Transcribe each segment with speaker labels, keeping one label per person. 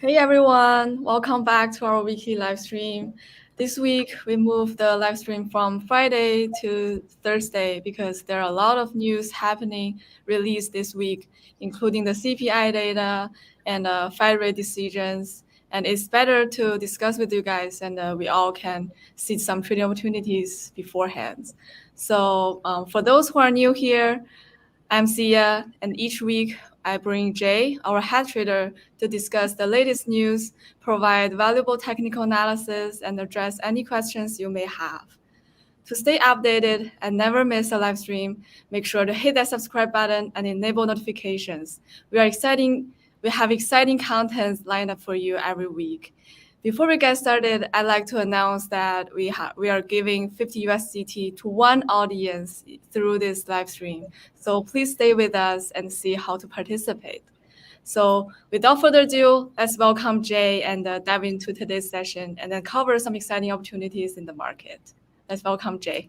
Speaker 1: Hey everyone, welcome back to our weekly live stream. This week we moved the live stream from Friday to Thursday because there are a lot of news happening released this week, including the CPI data and Fed rate decisions. And it's better to discuss with you guys and we all can see some trading opportunities beforehand. So for those who are new here, I'm Sia, and each week I bring Jay, our head trader, to discuss the latest news, provide valuable technical analysis, and address any questions you may have. To stay updated and never miss a live stream, make sure to hit that subscribe button and enable notifications. We have exciting content lined up for you every week. Before we get started, I'd like to announce that we are giving 50 USDT to one audience through this live stream. So please stay with us and see how to participate. So without further ado, let's welcome Jay and dive into today's session and then cover some exciting opportunities in the market. Let's welcome Jay.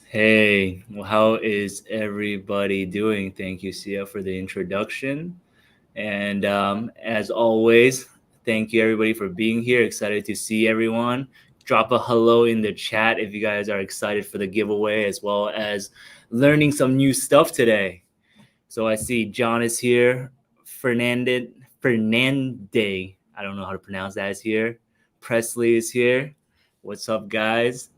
Speaker 2: Hey, well, how is everybody doing? Thank you, Sia, for the introduction. And as always, thank you everybody for being here. Excited to see everyone. Drop a hello in the chat if you guys are excited for the giveaway as well as learning some new stuff today. So I see John is here. Fernande, I don't know how to pronounce that, is here. Presley is here. What's up, guys?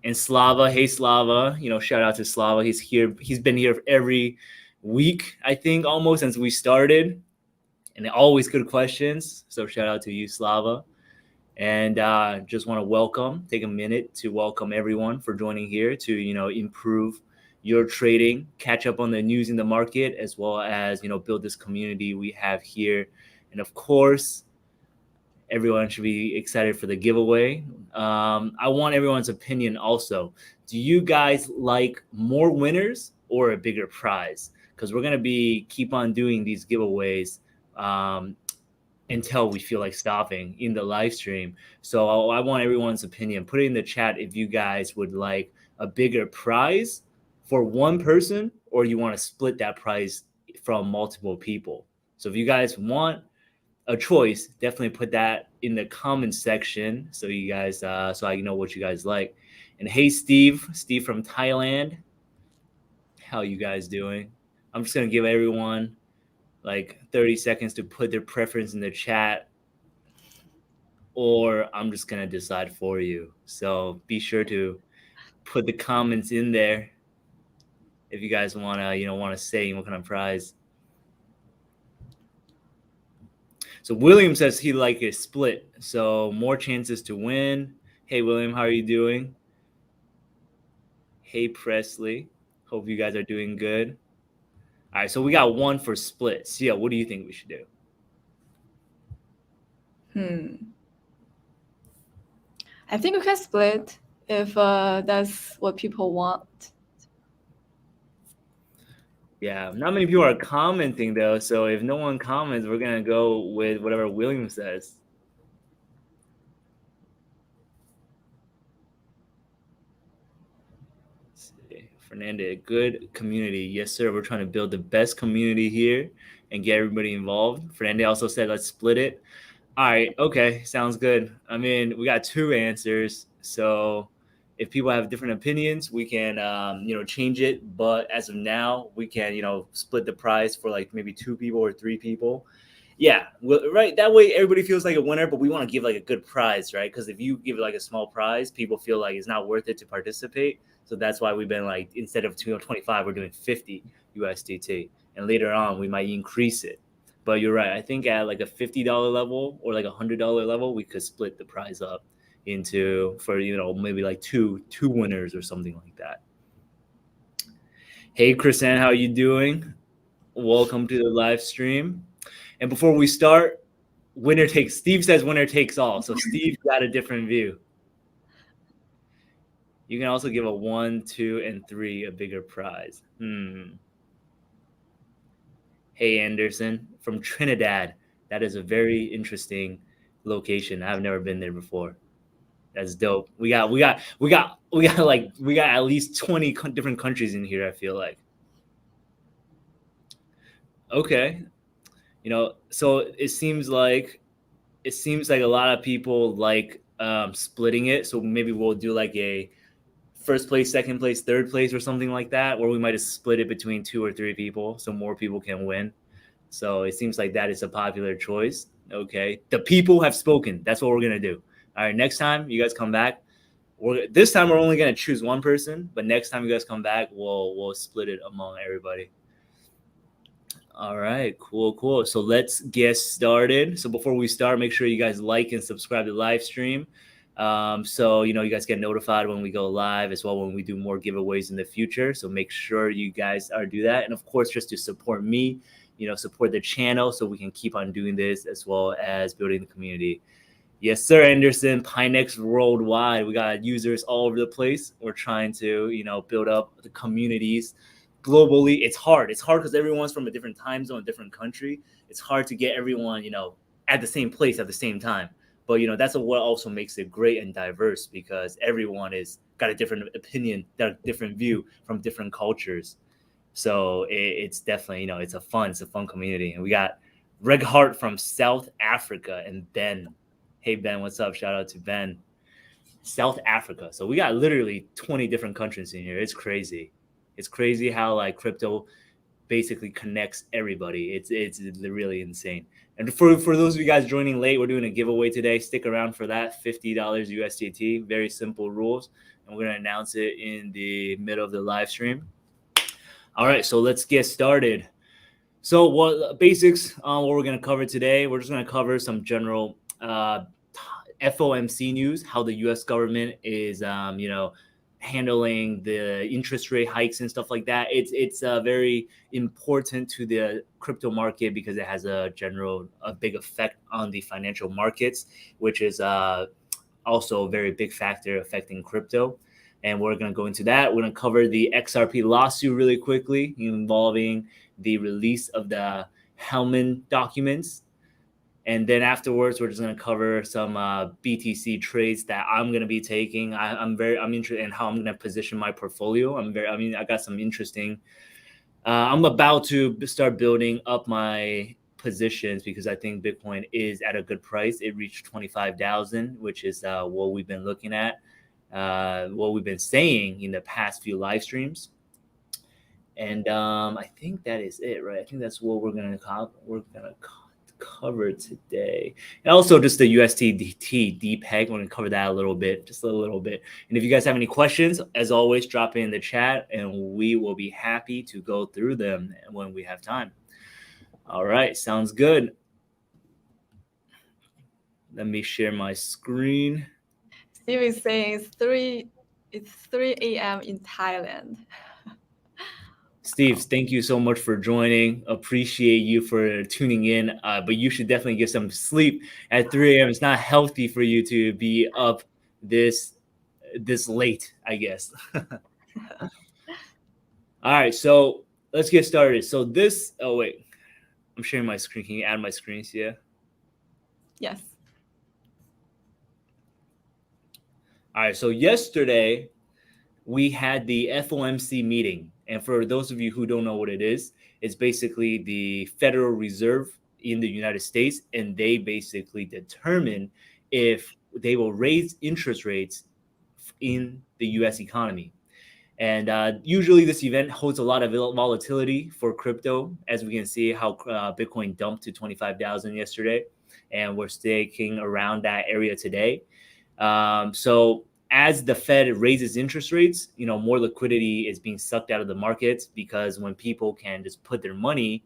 Speaker 2: And Slava, hey Slava, shout out to Slava. He's here. He's been here every week, I think, almost since we started, and always good questions. So shout out to you, Slava. And just want to take a minute to welcome everyone for joining here to improve your trading, catch up on the news in the market, as well as build this community we have here. And of course, everyone should be excited for the giveaway. I want everyone's opinion also. Do you guys like more winners or a bigger prize? Because we're going to keep on doing these giveaways until we feel like stopping in the live stream. So I want everyone's opinion. Put it in the chat if you guys would like a bigger prize for one person, or you want to split that prize from multiple people. So if you guys want a choice, definitely put that in the comment section so you guys so I know what you guys like. And hey, Steve from Thailand, how you guys doing? I'm just gonna give everyone like 30 seconds to put their preference in the chat, or I'm just gonna decide for you. So be sure to put the comments in there if you guys wanna say what kind of prize. So William says he like a split, so more chances to win. Hey, William, how are you doing? Hey, Presley. Hope you guys are doing good. All right, so we got one for split. Sia, what do you think we should do?
Speaker 1: I think we can split if that's what people want.
Speaker 2: Yeah, not many people are commenting though, so if no one comments, we're gonna go with whatever William says. Let's see. Fernanda, good community. Yes, sir. We're trying to build the best community here and get everybody involved. Fernanda also said, let's split it. All right. Okay. Sounds good. I mean, we got two answers. So if people have different opinions, we can, change it. But as of now, we can, split the prize for like maybe 2 people or 3 people. Yeah. Well, right. That way everybody feels like a winner, but we want to give like a good prize, right? Because if you give like a small prize, people feel like it's not worth it to participate. So that's why we've been like, instead of 25, we're doing 50 USDT. And later on, we might increase it. But you're right. I think at like a $50 level or like $100 level, we could split the prize up for maybe like two winners or something like that. Hey, Chrisanne, how are you doing? Welcome to the live stream. And before we start, Steve says winner takes all. So Steve got a different view. You can also give a 1, 2, and 3 a bigger prize. Hey, Anderson from Trinidad. That is a very interesting location. I've never been there before. That's dope. We got at least 20 different countries in here, I feel like. Okay. So it seems like a lot of people like splitting it. So maybe we'll do like a first place, second place, third place, or something like that, or we might just split it between 2 or 3 people so more people can win. So it seems like that is a popular choice. Okay, the people have spoken. That's what we're gonna do. All right, next time you guys come back, this time we're only gonna choose one person, but next time you guys come back, we'll split it among everybody. All right, cool. So let's get started. So before we start, make sure you guys like and subscribe to the live stream. So you guys get notified when we go live, as well when we do more giveaways in the future. So make sure you guys do that, and of course, just to support me, support the channel, so we can keep on doing this, as well as building the community. Yes, sir, Anderson. Pinex worldwide. We got users all over the place. We're trying to, build up the communities globally. It's hard. It's hard because everyone's from a different time zone, a different country. It's hard to get everyone, at the same place at the same time. But that's what also makes it great and diverse, because everyone is got a different opinion, got a different view from different cultures. So it's definitely, it's a fun community. And we got Reg Hart from South Africa and Ben. Hey, Ben, what's up? Shout out to Ben. South Africa. So we got literally 20 different countries in here. It's crazy. It's crazy how like crypto basically connects everybody. It's really insane. And for those of you guys joining late, we're doing a giveaway today. Stick around for that. $50 USDT. Very simple rules. And we're going to announce it in the middle of the live stream. All right, so let's get started. So what basics what we're going to cover today, we're just going to cover some general FOMC news, how the U.S. government is, handling the interest rate hikes and stuff like that. It's very important to the crypto market because it has a big effect on the financial markets, which is also a very big factor affecting crypto. And we're going to go into that. We're going to cover the XRP lawsuit really quickly, involving the release of the Hellman documents. And then afterwards, we're just going to cover some BTC trades that I'm going to be taking. I'm interested in how I'm going to position my portfolio. I got some interesting. I'm about to start building up my positions because I think Bitcoin is at a good price. It reached 25,000, which is what we've been looking at, what we've been saying in the past few live streams. And I think that is it, right? I think that's what we're gonna cover today. And also just the USDT DPEG. We're gonna cover that a little bit, just a little bit. And if you guys have any questions, as always, drop in the chat and we will be happy to go through them when we have time. All right, sounds good. Let me share my screen.
Speaker 1: Steve is saying it's 3 a.m. in Thailand.
Speaker 2: Steve, thank you so much for joining. Appreciate you for tuning in. But you should definitely get some sleep at 3 a.m. It's not healthy for you to be up this late, I guess. All right, so let's get started. So wait, I'm sharing my screen. Can you add my screens? Yeah.
Speaker 1: Yes.
Speaker 2: All right, so yesterday we had the FOMC meeting. And for those of you who don't know what it is, it's basically the Federal Reserve in the United States, and they basically determine if they will raise interest rates in the U.S. economy. And usually this event holds a lot of volatility for crypto, as we can see how Bitcoin dumped to 25,000 yesterday, and we're sticking around that area today. So as the Fed raises interest rates, more liquidity is being sucked out of the markets, because when people can just put their money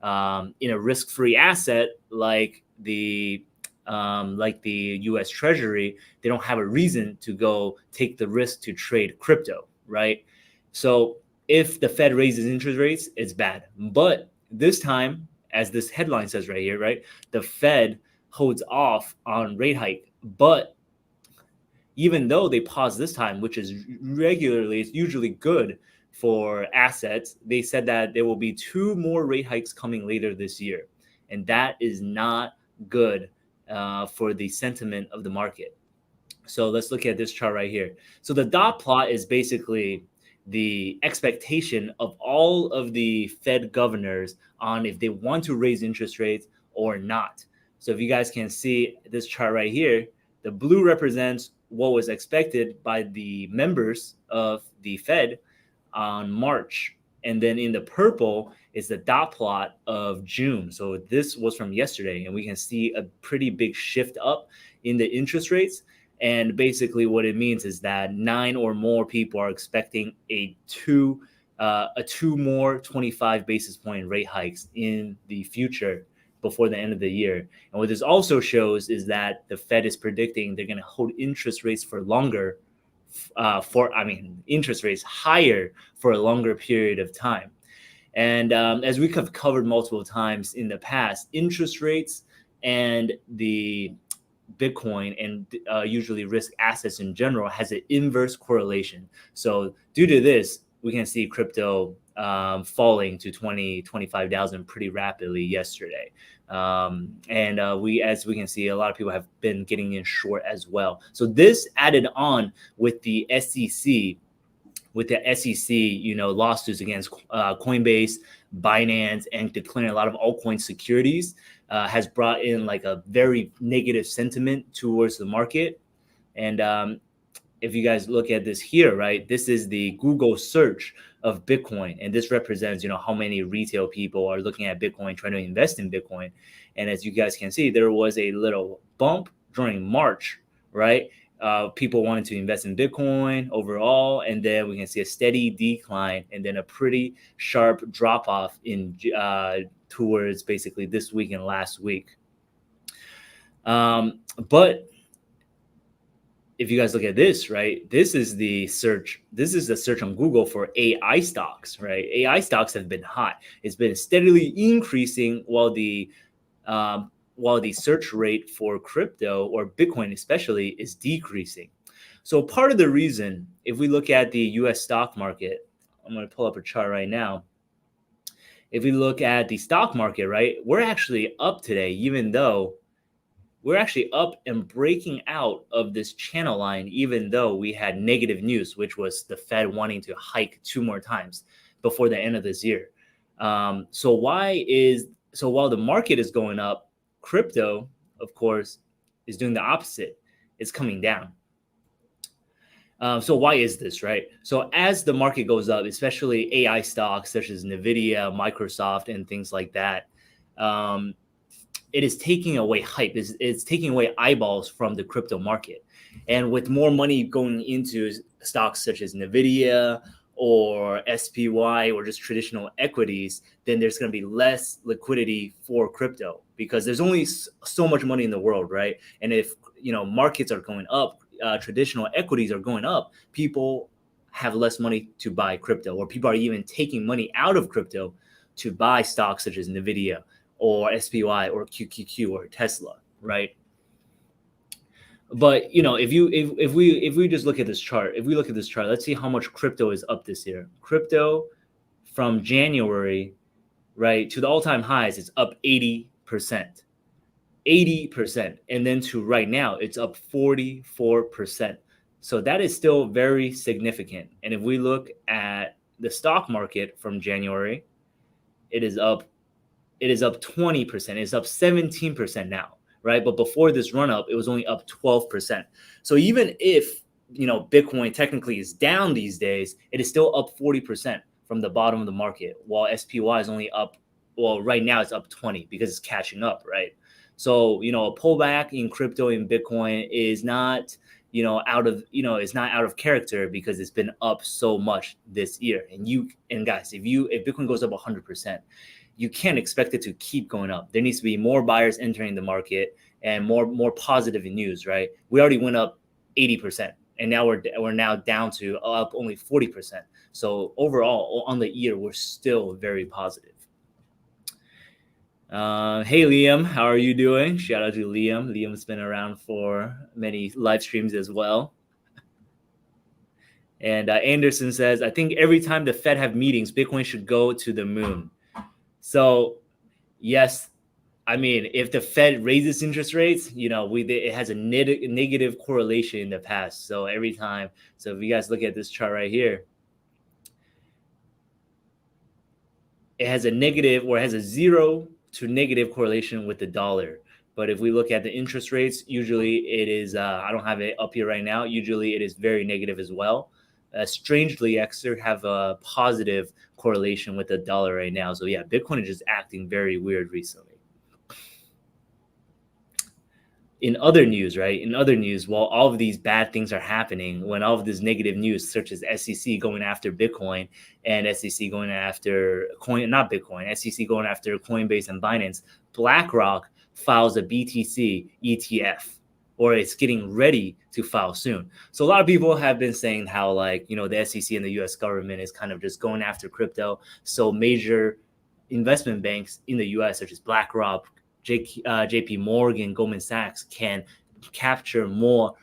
Speaker 2: in a risk-free asset like the U.S. Treasury, they don't have a reason to go take the risk to trade crypto, right? So if the Fed raises interest rates, it's bad. But this time, as this headline says right here, right, the Fed holds off on rate hike, but even though they paused this time, which is it's usually good for assets, they said that there will be 2 more rate hikes coming later this year. And that is not good for the sentiment of the market. So let's look at this chart right here. So the dot plot is basically the expectation of all of the Fed governors on if they want to raise interest rates or not. So if you guys can see this chart right here, the blue represents what was expected by the members of the Fed on March. And then in the purple is the dot plot of June. So this was from yesterday, and we can see a pretty big shift up in the interest rates. And basically what it means is that 9 or more people are expecting a two more 25 basis point rate hikes in the future before the end of the year. And what this also shows is that the Fed is predicting they're going to hold interest rates for longer, interest rates higher for a longer period of time. And as we have covered multiple times in the past, interest rates and the Bitcoin and usually risk assets in general has an inverse correlation. So due to this, we can see crypto falling to 25,000 pretty rapidly yesterday. As we can see, a lot of people have been getting in short as well. So this added on with the SEC, lawsuits against Coinbase, Binance, and declaring a lot of altcoin securities has brought in like a very negative sentiment towards the market. And if you guys look at this here, right, this is the Google search of Bitcoin, and this represents, how many retail people are looking at Bitcoin, trying to invest in Bitcoin. And as you guys can see, there was a little bump during March, right? People wanted to invest in Bitcoin overall, and then we can see a steady decline, and then a pretty sharp drop off in towards basically this week and last week. But if you guys look at this, right, this is the search on Google for AI stocks, right? AI stocks have been hot. It's been steadily increasing while the search rate for crypto, or Bitcoin especially, is decreasing. So part of the reason, if we look at the US stock market, I'm going to pull up a chart right now. If we look at the stock market, right, we're actually up today, even though we're actually up and breaking out of this channel line, even though we had negative news, which was the Fed wanting to hike 2 more times before the end of this year. So while the market is going up, crypto, of course, is doing the opposite. It's coming down. So why is this, right? So as the market goes up, especially AI stocks such as NVIDIA, Microsoft, and things like that, it is taking away hype. It's taking away eyeballs from the crypto market. And with more money going into stocks such as NVIDIA or SPY or just traditional equities, then there's going to be less liquidity for crypto, because there's only so much money in the world, right? And if markets are going up, traditional equities are going up, people have less money to buy crypto, or people are even taking money out of crypto to buy stocks such as NVIDIA or SPY or QQQ or Tesla, right? But if we just look at this chart, let's see how much crypto is up this year. Crypto from January, right, to the all-time highs, it's up 80%. 80%. And then to right now, it's up 44%. So that is still very significant. And if we look at the stock market from January, it is up 20%. It's up 17% now, right? But before this run up, it was only up 12%. So even if, Bitcoin technically is down these days, it is still up 40% from the bottom of the market, while SPY is only up, right now it's up 20 because it's catching up, right? So, a pullback in crypto and Bitcoin is not, it's not out of character, because it's been up so much this year. And guys, if Bitcoin goes up 100%, you can't expect it to keep going up. There needs to be more buyers entering the market and more positive news, right? We already went up 80%, and now we're now down to up only 40%. So overall, on the year, we're still very positive. Hey Liam, how are you doing? Shout out to Liam. Liam's been around for many live streams as well. And Anderson says, I think every time the Fed have meetings, Bitcoin should go to the moon. So yes, I mean, if the Fed raises interest rates, it has a negative correlation in the past. So every time, if you guys look at this chart right here, it has a negative, or it has a 0 to negative correlation with the dollar. But if we look at the interest rates, usually it is, I don't have it up here right now, usually it is very negative as well. Strangely, XR have a positive correlation with the dollar right now. So yeah, Bitcoin is just acting very weird recently. In other news, right? In other news, while all of these bad things are happening, when all of this negative news, such as SEC going after Bitcoin and SEC going after SEC going after Coinbase and Binance, BlackRock files a BTC ETF, or it's getting ready to file soon. So a lot of people have been saying how, like, the SEC and the US government is kind of just going after crypto. So major investment banks in the US, such as BlackRock, JP Morgan, Goldman Sachs, can capture more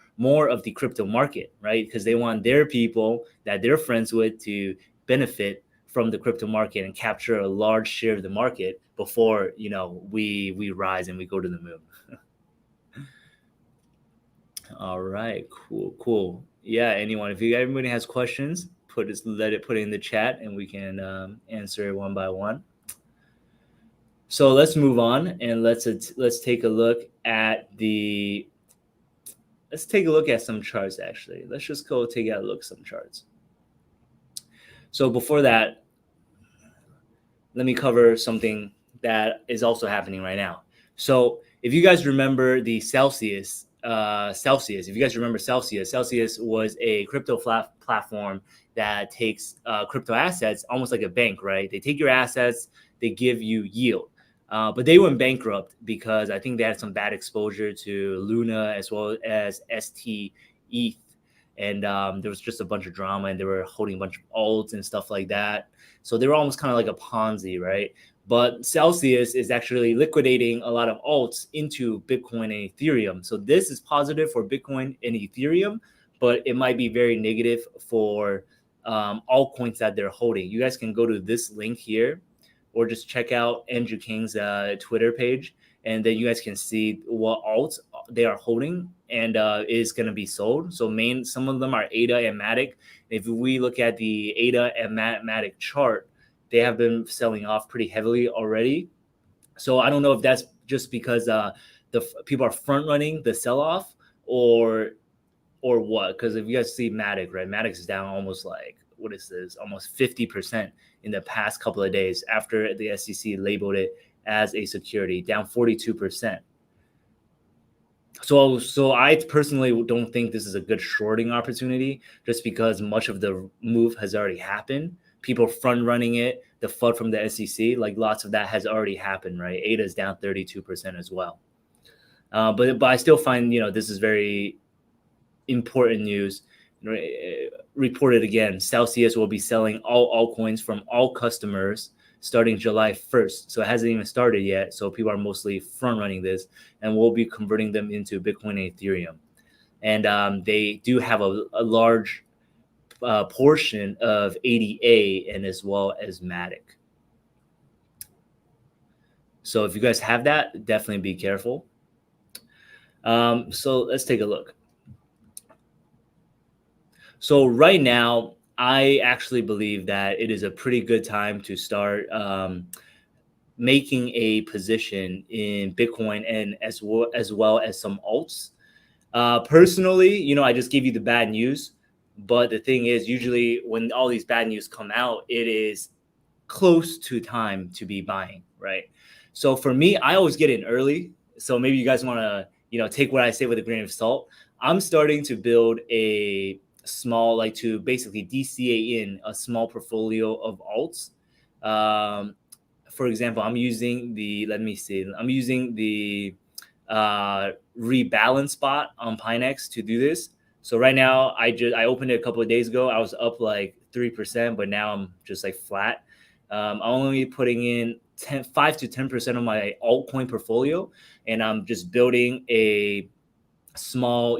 Speaker 2: of the crypto market, right? Because they want their people that they're friends with to benefit from the crypto market and capture a large share of the market before, we rise and we go to the moon. All right, cool. Yeah, if everybody has questions, put it in the chat and we can answer it one by one. So let's move on and let's take a look at some charts. Actually, let's just go take a look at some charts. So before that, let me cover something that is also happening right now. So if you guys remember the Celsius, if you guys remember Celsius was a crypto platform that takes crypto assets almost like a bank, right? They take your assets, they give you yield. But they went bankrupt because I think they had some bad exposure to Luna as well as ST ETH. And there was just a bunch of drama, and they were holding a bunch of alts and stuff like that. So they were almost kind of like a Ponzi, right? But Celsius is actually liquidating a lot of alts into Bitcoin and Ethereum. So this is positive for Bitcoin and Ethereum, but it might be very negative for altcoins that they're holding. You guys can go to this link here, or just check out Andrew King's Twitter page, and then you guys can see what alts they are holding and is going to be sold. So some of them are ADA and Matic. If we look at the ADA and Matic chart, they have been selling off pretty heavily already. So I don't know if that's just because the people are front running the sell off, or what. Because if you guys see Matic, right, Matic is down almost like, what is this, almost 50% in the past couple of days after the SEC labeled it as a security, down 42%. So I personally don't think this is a good shorting opportunity, just because much of the move has already happened. People front running it, the FUD from the SEC, like lots of that has already happened, right? ADA is down 32% as well. But I still find, this is very important news. Reported again, Celsius will be selling all altcoins from all customers starting July 1st. So it hasn't even started yet. So people are mostly front running this, and we'll be converting them into Bitcoin and Ethereum. And they do have a large portion of ADA and as well as Matic. So if you guys have that, definitely be careful. So let's take a look. So right now, I actually believe that it is a pretty good time to start making a position in Bitcoin and as well as some alts. Personally, I just gave you the bad news. But the thing is, usually when all these bad news come out, it is close to time to be buying, right? So for me, I always get in early. So maybe you guys want to, take what I say with a grain of salt. I'm starting to build a small, to basically DCA in a small portfolio of alts. For example, I'm using the rebalance bot on Pinex to do this. So right now, I opened it a couple of days ago. I was up like 3%, but now I'm just like flat. I'm only putting in 5 to 10% of my altcoin portfolio, and I'm just building a small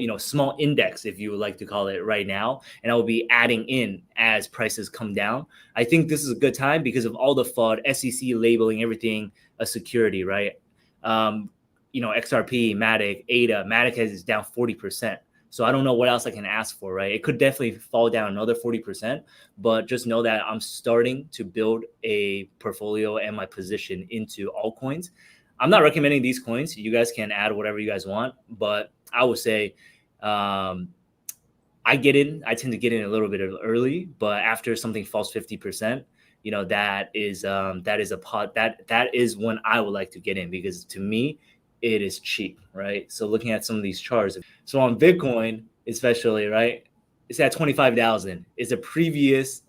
Speaker 2: index, if you would like to call it, right now, and I will be adding in as prices come down. I think this is a good time because of all the FUD, SEC labeling everything a security, right? XRP, Matic, ADA. Matic is down 40%. So I don't know what else I can ask for, right? It could definitely fall down another 40%, but just know that I'm starting to build a portfolio and my position into altcoins. I'm not recommending these coins. You guys can add whatever you guys want, but I would say I tend to get in a little bit early, but after something falls 50%, that is that is when I would like to get in, because to me it is cheap, right? So looking at some of these charts, so on Bitcoin especially, right, it's at 25,000. It's a previous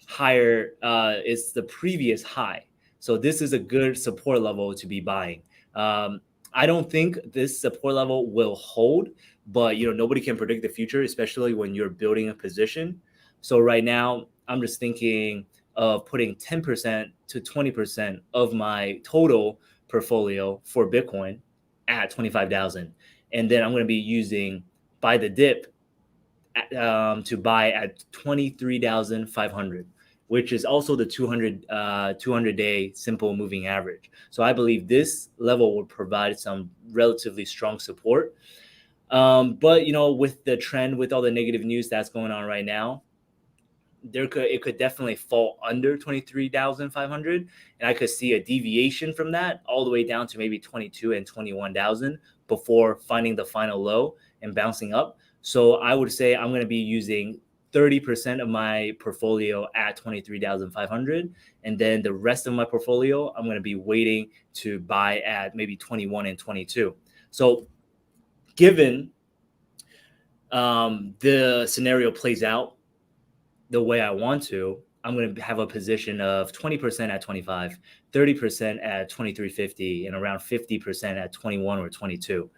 Speaker 2: higher. It's the previous high. So this is a good support level to be buying. I don't think this support level will hold, but nobody can predict the future, especially when you're building a position. So right now I'm just thinking of putting 10% to 20% of my total portfolio for Bitcoin at 25,000, and then I'm going to be using buy the dip to buy at 23,500, which is also the 200 day simple moving average. So I believe this level will provide some relatively strong support. But with the trend, with all the negative news that's going on right now, it could definitely fall under 23,500, and I could see a deviation from that all the way down to maybe 22 and 21,000 before finding the final low and bouncing up. So I would say I'm going to be using 30% of my portfolio at 23,500, and then the rest of my portfolio I'm going to be waiting to buy at maybe 21 and 22. So given the scenario plays out the way I want to, I'm going to have a position of 20% at 25, 30% at 23.50, and around 50% at 21 or 22.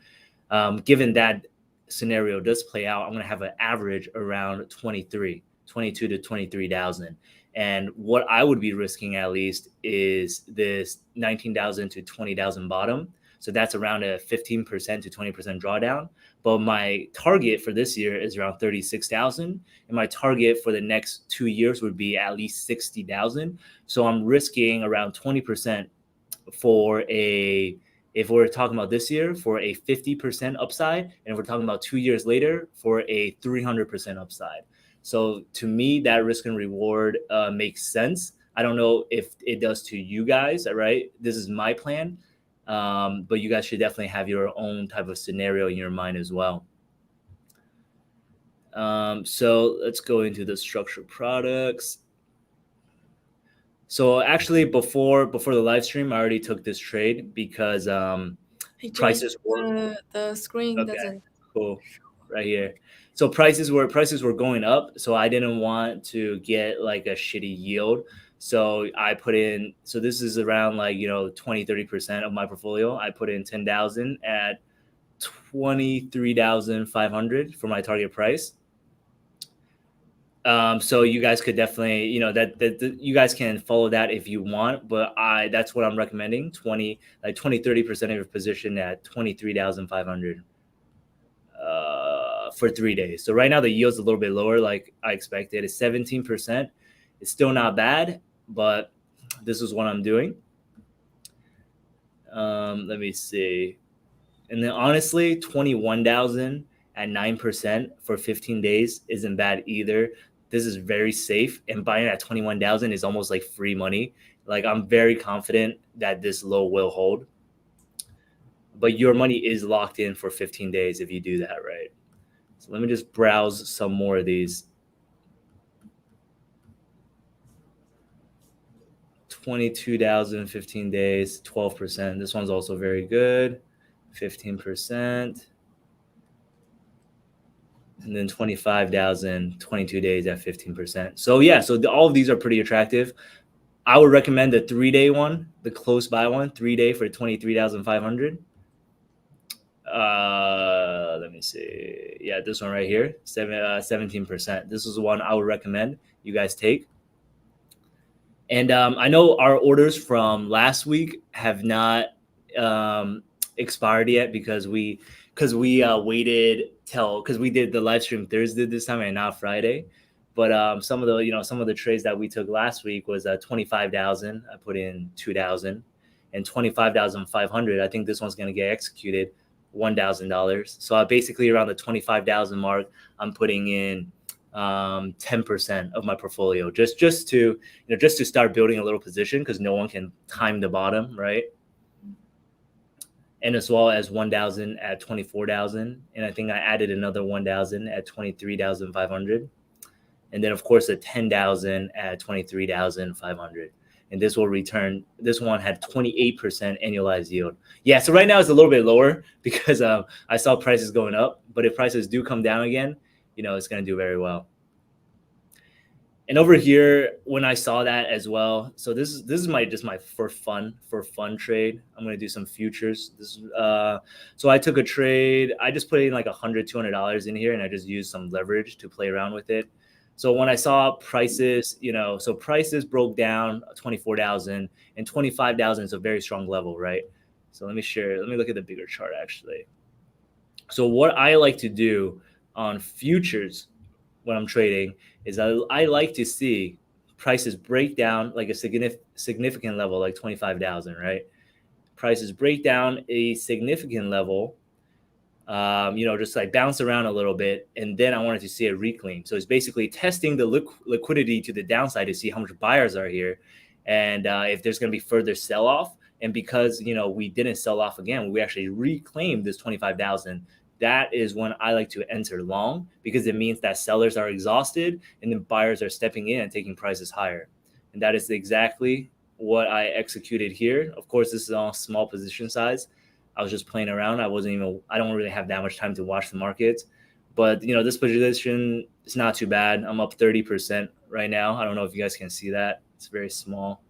Speaker 2: Given that scenario does play out, I'm going to have an average around 22 to 23,000. And what I would be risking at least is this 19,000 to 20,000 bottom. So that's around a 15% to 20% drawdown. But my target for this year is around 36,000. And my target for the next 2 years would be at least 60,000. So I'm risking around 20% if we're talking about this year, for a 50% upside. And if we're talking about 2 years later, for a 300% upside. So to me, that risk and reward makes sense. I don't know if it does to you guys, right? This is my plan. But you guys should definitely have your own type of scenario in your mind as well. So let's go into the structured products. So actually, before the live stream, I already took this trade because prices were
Speaker 1: the screen
Speaker 2: okay,
Speaker 1: doesn't
Speaker 2: cool, right here. So prices were going up, so I didn't want to get like a shitty yield. So I put in, so this is around 20-30% of my portfolio. I put in 10,000 at 23,500 for my target price. So you guys could definitely, you guys can follow that if you want, but that's what I'm recommending. 20-30% of your position at 23,500 for 3 days. So right now the yield's a little bit lower, like I expected. It's 17%. It's still not bad, but this is what I'm doing. Let me see. And then honestly, 21,000 at 9% for 15 days isn't bad either. This is very safe, and buying at 21,000 is almost like free money. Like, I'm very confident that this low will hold, but your money is locked in for 15 days if you do that, right? So let me just browse some more of these. 22,000, 15 days, 12%. This one's also very good. 15%. And then 25,000, 22 days at 15%. So yeah, so all of these are pretty attractive. I would recommend the 3-day one, the close by one, 3-day for 23,500. Let me see. Yeah, this one right here, 17%. This is the one I would recommend you guys take. And I know our orders from last week have not expired yet because we waited because we did the live stream Thursday this time and not Friday. But some of the trades that we took last week was 25,000. I put in 2,000 and 25,500. I think this one's going to get executed. $1,000. So I basically around the 25,000 mark, I'm putting in 10% of my portfolio just to start building a little position, because no one can time the bottom, right? And as well as 1,000 at 24,000, and I think I added another 1,000 at 23,500, and then of course a 10,000 at 23,500. And this will return. This one had 28% annualized yield. Yeah, so right now it's a little bit lower because I saw prices going up, but if prices do come down again, it's going to do very well. And over here, when I saw that as well, so this is my for fun trade. I'm gonna do some futures. So I took a trade. I just put in like $100-$200 in here, and I just used some leverage to play around with it. So when I saw prices, so prices broke down 24,000, and 25,000 is a very strong level, right? So let me look at the bigger chart actually. So what I like to do on futures when I'm trading is I like to see prices break down like a significant level, like 25,000, right? Prices break down a significant level, just like bounce around a little bit, and then I wanted to see a reclaim. So it's basically testing the liquidity to the downside to see how much buyers are here, and if there's going to be further sell-off. And because we didn't sell off again, we actually reclaimed this 25,000. That is when I like to enter long, because it means that sellers are exhausted and then buyers are stepping in and taking prices higher. And that is exactly what I executed here. Of course, this is all small position size. I was just playing around. I don't really have that much time to watch the markets. But, this position is not too bad. I'm up 30% right now. I don't know if you guys can see that. It's very small.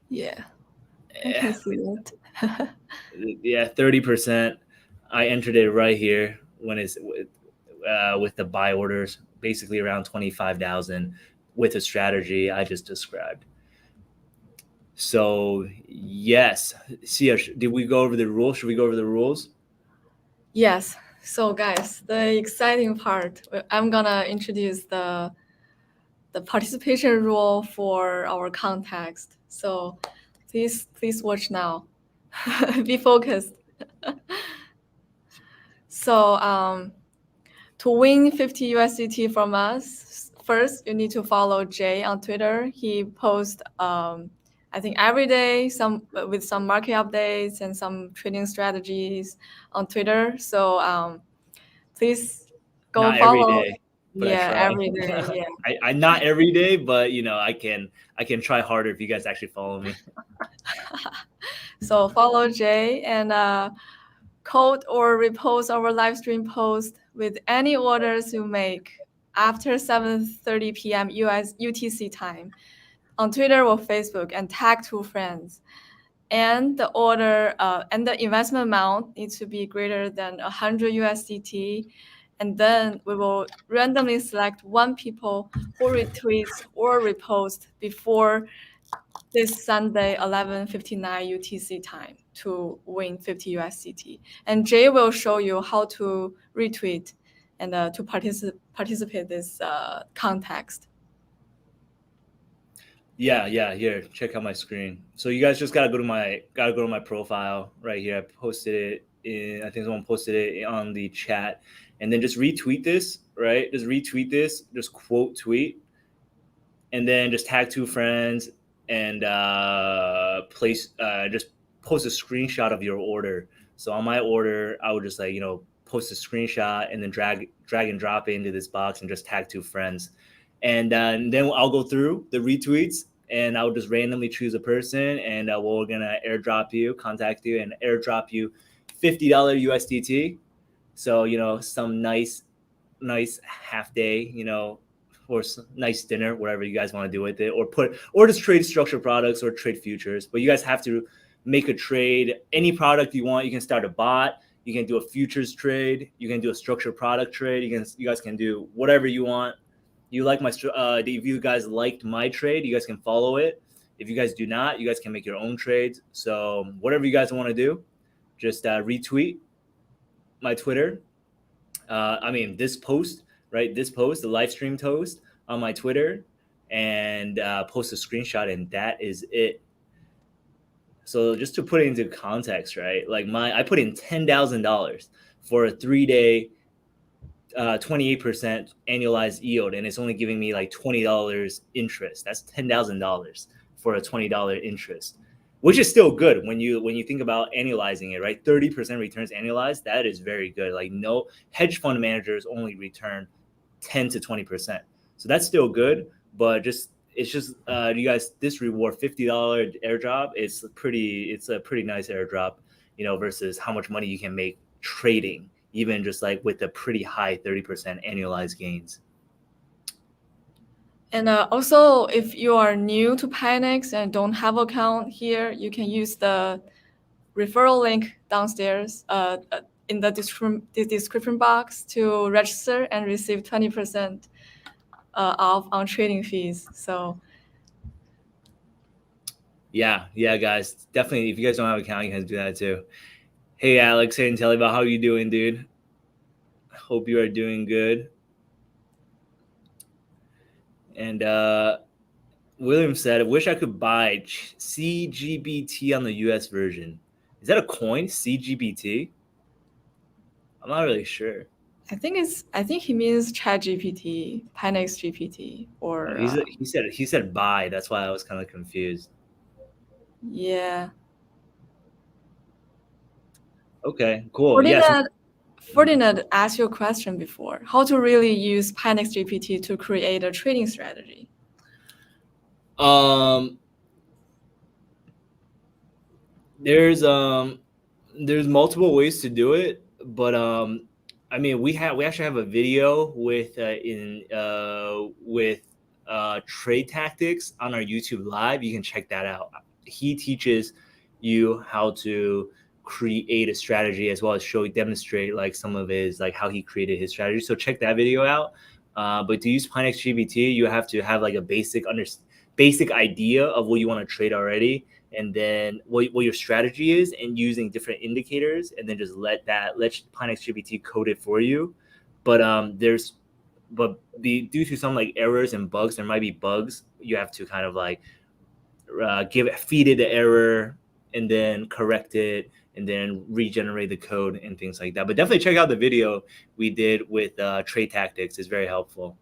Speaker 1: Yeah, I can see it.
Speaker 2: Yeah, 30%. I entered it right here when it's with the buy orders, basically around 25,000 with a strategy I just described. So yes, Sia, did we go over the rules? Should we go over the rules?
Speaker 1: Yes. So guys, the exciting part, I'm gonna introduce the participation rule for our context. So please watch now. Be focused. So to win 50 USDT from us, first you need to follow Jay on Twitter. He posts I think every day with some market updates and some trading strategies on Twitter. So please go
Speaker 2: Not
Speaker 1: follow.
Speaker 2: every day, but
Speaker 1: yeah,
Speaker 2: I try.
Speaker 1: every day. Yeah.
Speaker 2: I not every day, but I can try harder if you guys actually follow me.
Speaker 1: So follow Jay and quote or repost our live stream post with any orders you make after 7:30 p.m. US UTC time on Twitter or Facebook, and tag 2 friends. And the order and the investment amount needs to be greater than 100 USDT. And then we will randomly select one people who retweets or repost before this Sunday 11:59 UTC time to win 50 USDT. And Jay will show you how to retweet and to participate this context.
Speaker 2: Yeah. Here, check out my screen. So you guys just gotta go to my profile right here. I posted it I think someone posted it on the chat, and then just retweet this, right? Just retweet this, just quote tweet, and then just tag 2 friends and just post a screenshot of your order. So on my order, I would just post a screenshot and then drag and drop it into this box and just tag 2 friends. And then I'll go through the retweets and I'll just randomly choose a person, and we're gonna contact you and airdrop you $50 USDT. So some nice half day, or some nice dinner, whatever you guys want to do with it, or just trade structured products or trade futures. But you guys have to make a trade. Any product you want, you can start a bot. You can do a futures trade. You can do a structured product trade. You guys can do whatever you want. You like if you guys liked my trade, you guys can follow it. If you guys do not, you guys can make your own trades. So whatever you guys want to do, just retweet my Twitter. This post, right? This post, the live stream toast on my Twitter, and post a screenshot, and that is it. So just to put it into context, right? Like I put in $10,000 for a 3-day 28% annualized yield, and it's only giving me like $20 interest. That's $10,000 for a $20 interest, which is still good when you think about annualizing it, right? 30% returns annualized. That is very good. Like no hedge fund managers only return 10 to 20%, so that's still good. But it's just you guys, this reward $50 airdrop, it's a pretty nice airdrop, versus how much money you can make trading, even just like with a pretty high 30% annualized gains.
Speaker 1: And also, if you are new to Pionex and don't have an account here, you can use the referral link downstairs in the description box to register and receive 20% off on trading fees. So
Speaker 2: yeah, guys, definitely. If you guys don't have an account, you can do that too. Hey, Alex, hey, and tell me about how you doing, dude. Hope you are doing good. And William said, I wish I could buy CGBT on the US version. Is that a coin, CGBT? I'm not really sure.
Speaker 1: I think he means ChatGPT, Pionex GPT, or
Speaker 2: he said buy. That's why I was kind of confused.
Speaker 1: Yeah.
Speaker 2: Okay, cool. Yes.
Speaker 1: Ferdinand asked you a question before: how to really use Pionex GPT to create a trading strategy?
Speaker 2: There's multiple ways to do it, but I mean, we actually have a video with trade tactics on our YouTube live. You can check that out. He teaches you how to create a strategy, as well as demonstrate like some of his, like how he created his strategy. So check that video out. But to use Pionex GPT, you have to have like a basic idea of what you want to trade already, and then what your strategy is, and using different indicators, and then just let Pionex GPT code it for you. But due to some like errors and bugs, there might be bugs. You have to kind of like feed it the error, and then correct it, and then regenerate the code and things like that. But definitely check out the video we did with trade tactics. It's very helpful.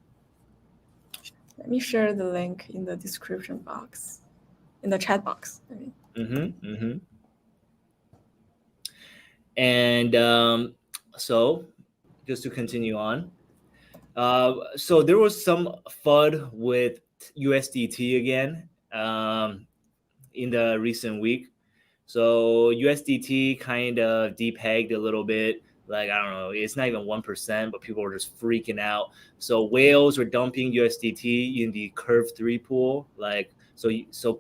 Speaker 1: Let me share the link in the description box, in the chat box.
Speaker 2: And so just to continue on, so there was some FUD with USDT again in the recent week. So USDT kind of depegged a little bit. Like, I don't know, it's not even 1%, but people were just freaking out. So whales were dumping USDT in the Curve 3 pool. Like, so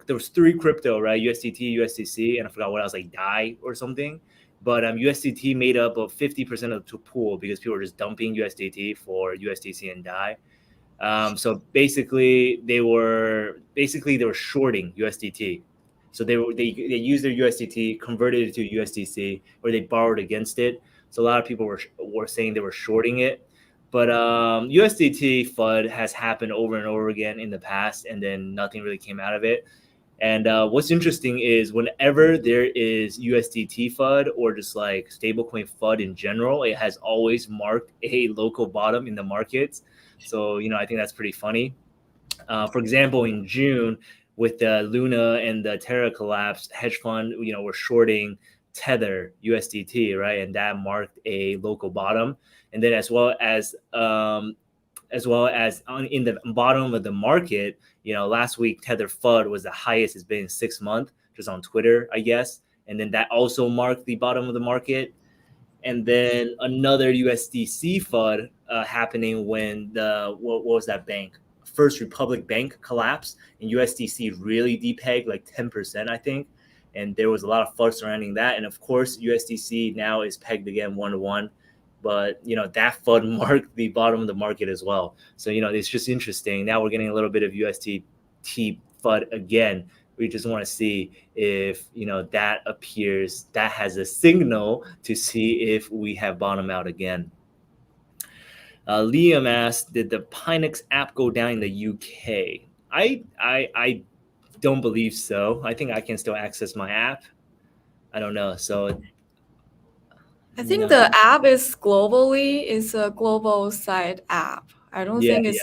Speaker 2: there was 3 crypto, right? USDT, USDC, and I forgot what else, like DAI or something. But USDT made up of 50% of the pool because people were just dumping USDT for USDC and DAI. So basically they were shorting USDT. So they used their USDT, converted it to USDC, or they borrowed against it. So a lot of people were saying they were shorting it. But USDT FUD has happened over and over again in the past, and then nothing really came out of it. And what's interesting is whenever there is USDT FUD, or just like stablecoin FUD in general, it has always marked a local bottom in the markets. So, I think that's pretty funny. For example, in June, with the Luna and the Terra collapse, hedge fund, were shorting Tether USDT, right? And that marked a local bottom. And then as well as in the bottom of the market, last week Tether FUD was the highest it's been in 6 months, just on Twitter, I guess. And then that also marked the bottom of the market. And then another USDC FUD happening when what was that bank? First Republic Bank collapsed, and USDC really depegged like 10%, I think. And there was a lot of FUD surrounding that. And of course, USDC now is pegged again 1-to-1. But, that FUD marked the bottom of the market as well. So, it's just interesting. Now we're getting a little bit of USDT FUD again. We just want to see if, that appears, that has a signal to see if we have bottomed out again. Liam asked, did the Pionex app go down in the UK? I don't believe so. I think I can still access my app. I don't know. So
Speaker 1: I think
Speaker 2: no,
Speaker 1: the app is a global side app. I don't
Speaker 2: yeah,
Speaker 1: think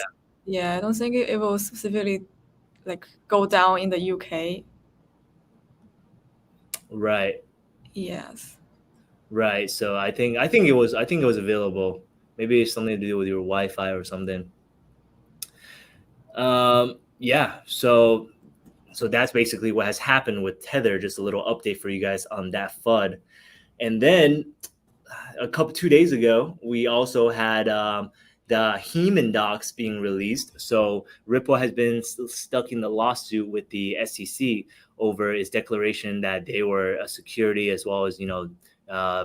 Speaker 2: yeah,
Speaker 1: I don't think it will specifically like go down in the UK.
Speaker 2: right,
Speaker 1: Yes.
Speaker 2: right. So I think it was available. Maybe it's something to do with your Wi-Fi or something. Yeah. So that's basically what has happened with Tether. Just a little update for you guys on that FUD. And then 2 days ago, we also had the Heman docs being released. So Ripple has been stuck in the lawsuit with the SEC over its declaration that they were a security, as well as uh,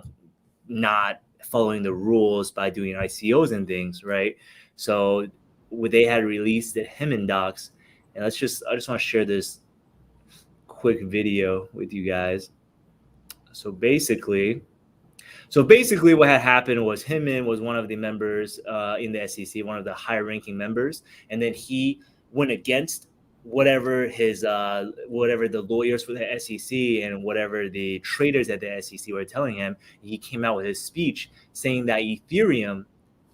Speaker 2: not following the rules by doing ICOs and things, right? So they had released the Heman docs, and I just want to share this quick video with you guys. So basically, what had happened was Hinman was one of the members in the SEC, one of the higher-ranking members, and then he went against whatever the lawyers for the SEC and whatever the traders at the SEC were telling him. He came out with his speech saying that Ethereum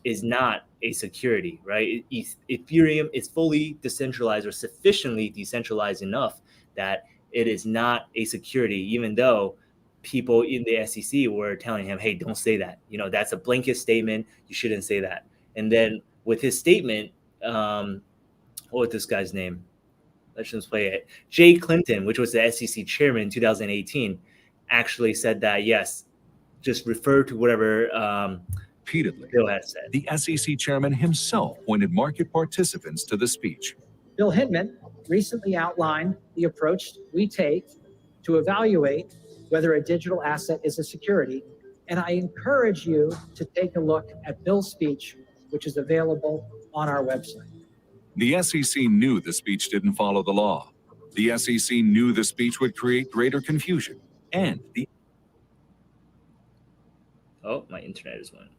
Speaker 2: is not a security, right? Ethereum is fully decentralized or sufficiently decentralized enough that it is not a security, even though people in the SEC were telling him, "Hey, don't say that. That's a blanket statement. You shouldn't say that." And then with his statement, what was this guy's name? Let's just play it. Jay Clinton, which was the SEC chairman in 2018, actually said that yes, just refer to whatever
Speaker 3: Repeatedly,
Speaker 2: Bill has said.
Speaker 3: the SEC chairman himself pointed market participants to the speech.
Speaker 4: Bill Hinman recently outlined the approach we take to evaluate whether a digital asset is a security. And I encourage you to take a look at Bill's speech, which is available on our website.
Speaker 3: The SEC knew the speech didn't follow the law. The SEC knew the speech would create greater confusion. And the
Speaker 2: My internet is went.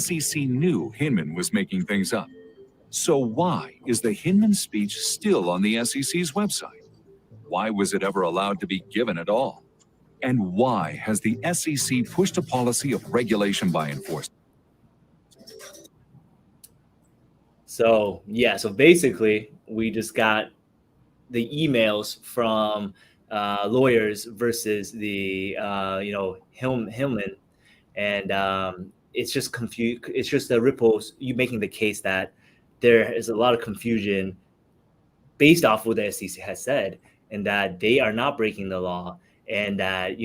Speaker 3: SEC knew Hinman was making things up. So why is the Hinman speech still on the SEC's website? Why was it ever allowed to be given at all? And why has the SEC pushed a policy of regulation by enforcement?
Speaker 2: So basically, we just got the emails from lawyers versus the Hillman, and it's just confused. It's just the Ripple's you making the case that there is a lot of confusion based off what the SEC has said, and that they are not breaking the law, and that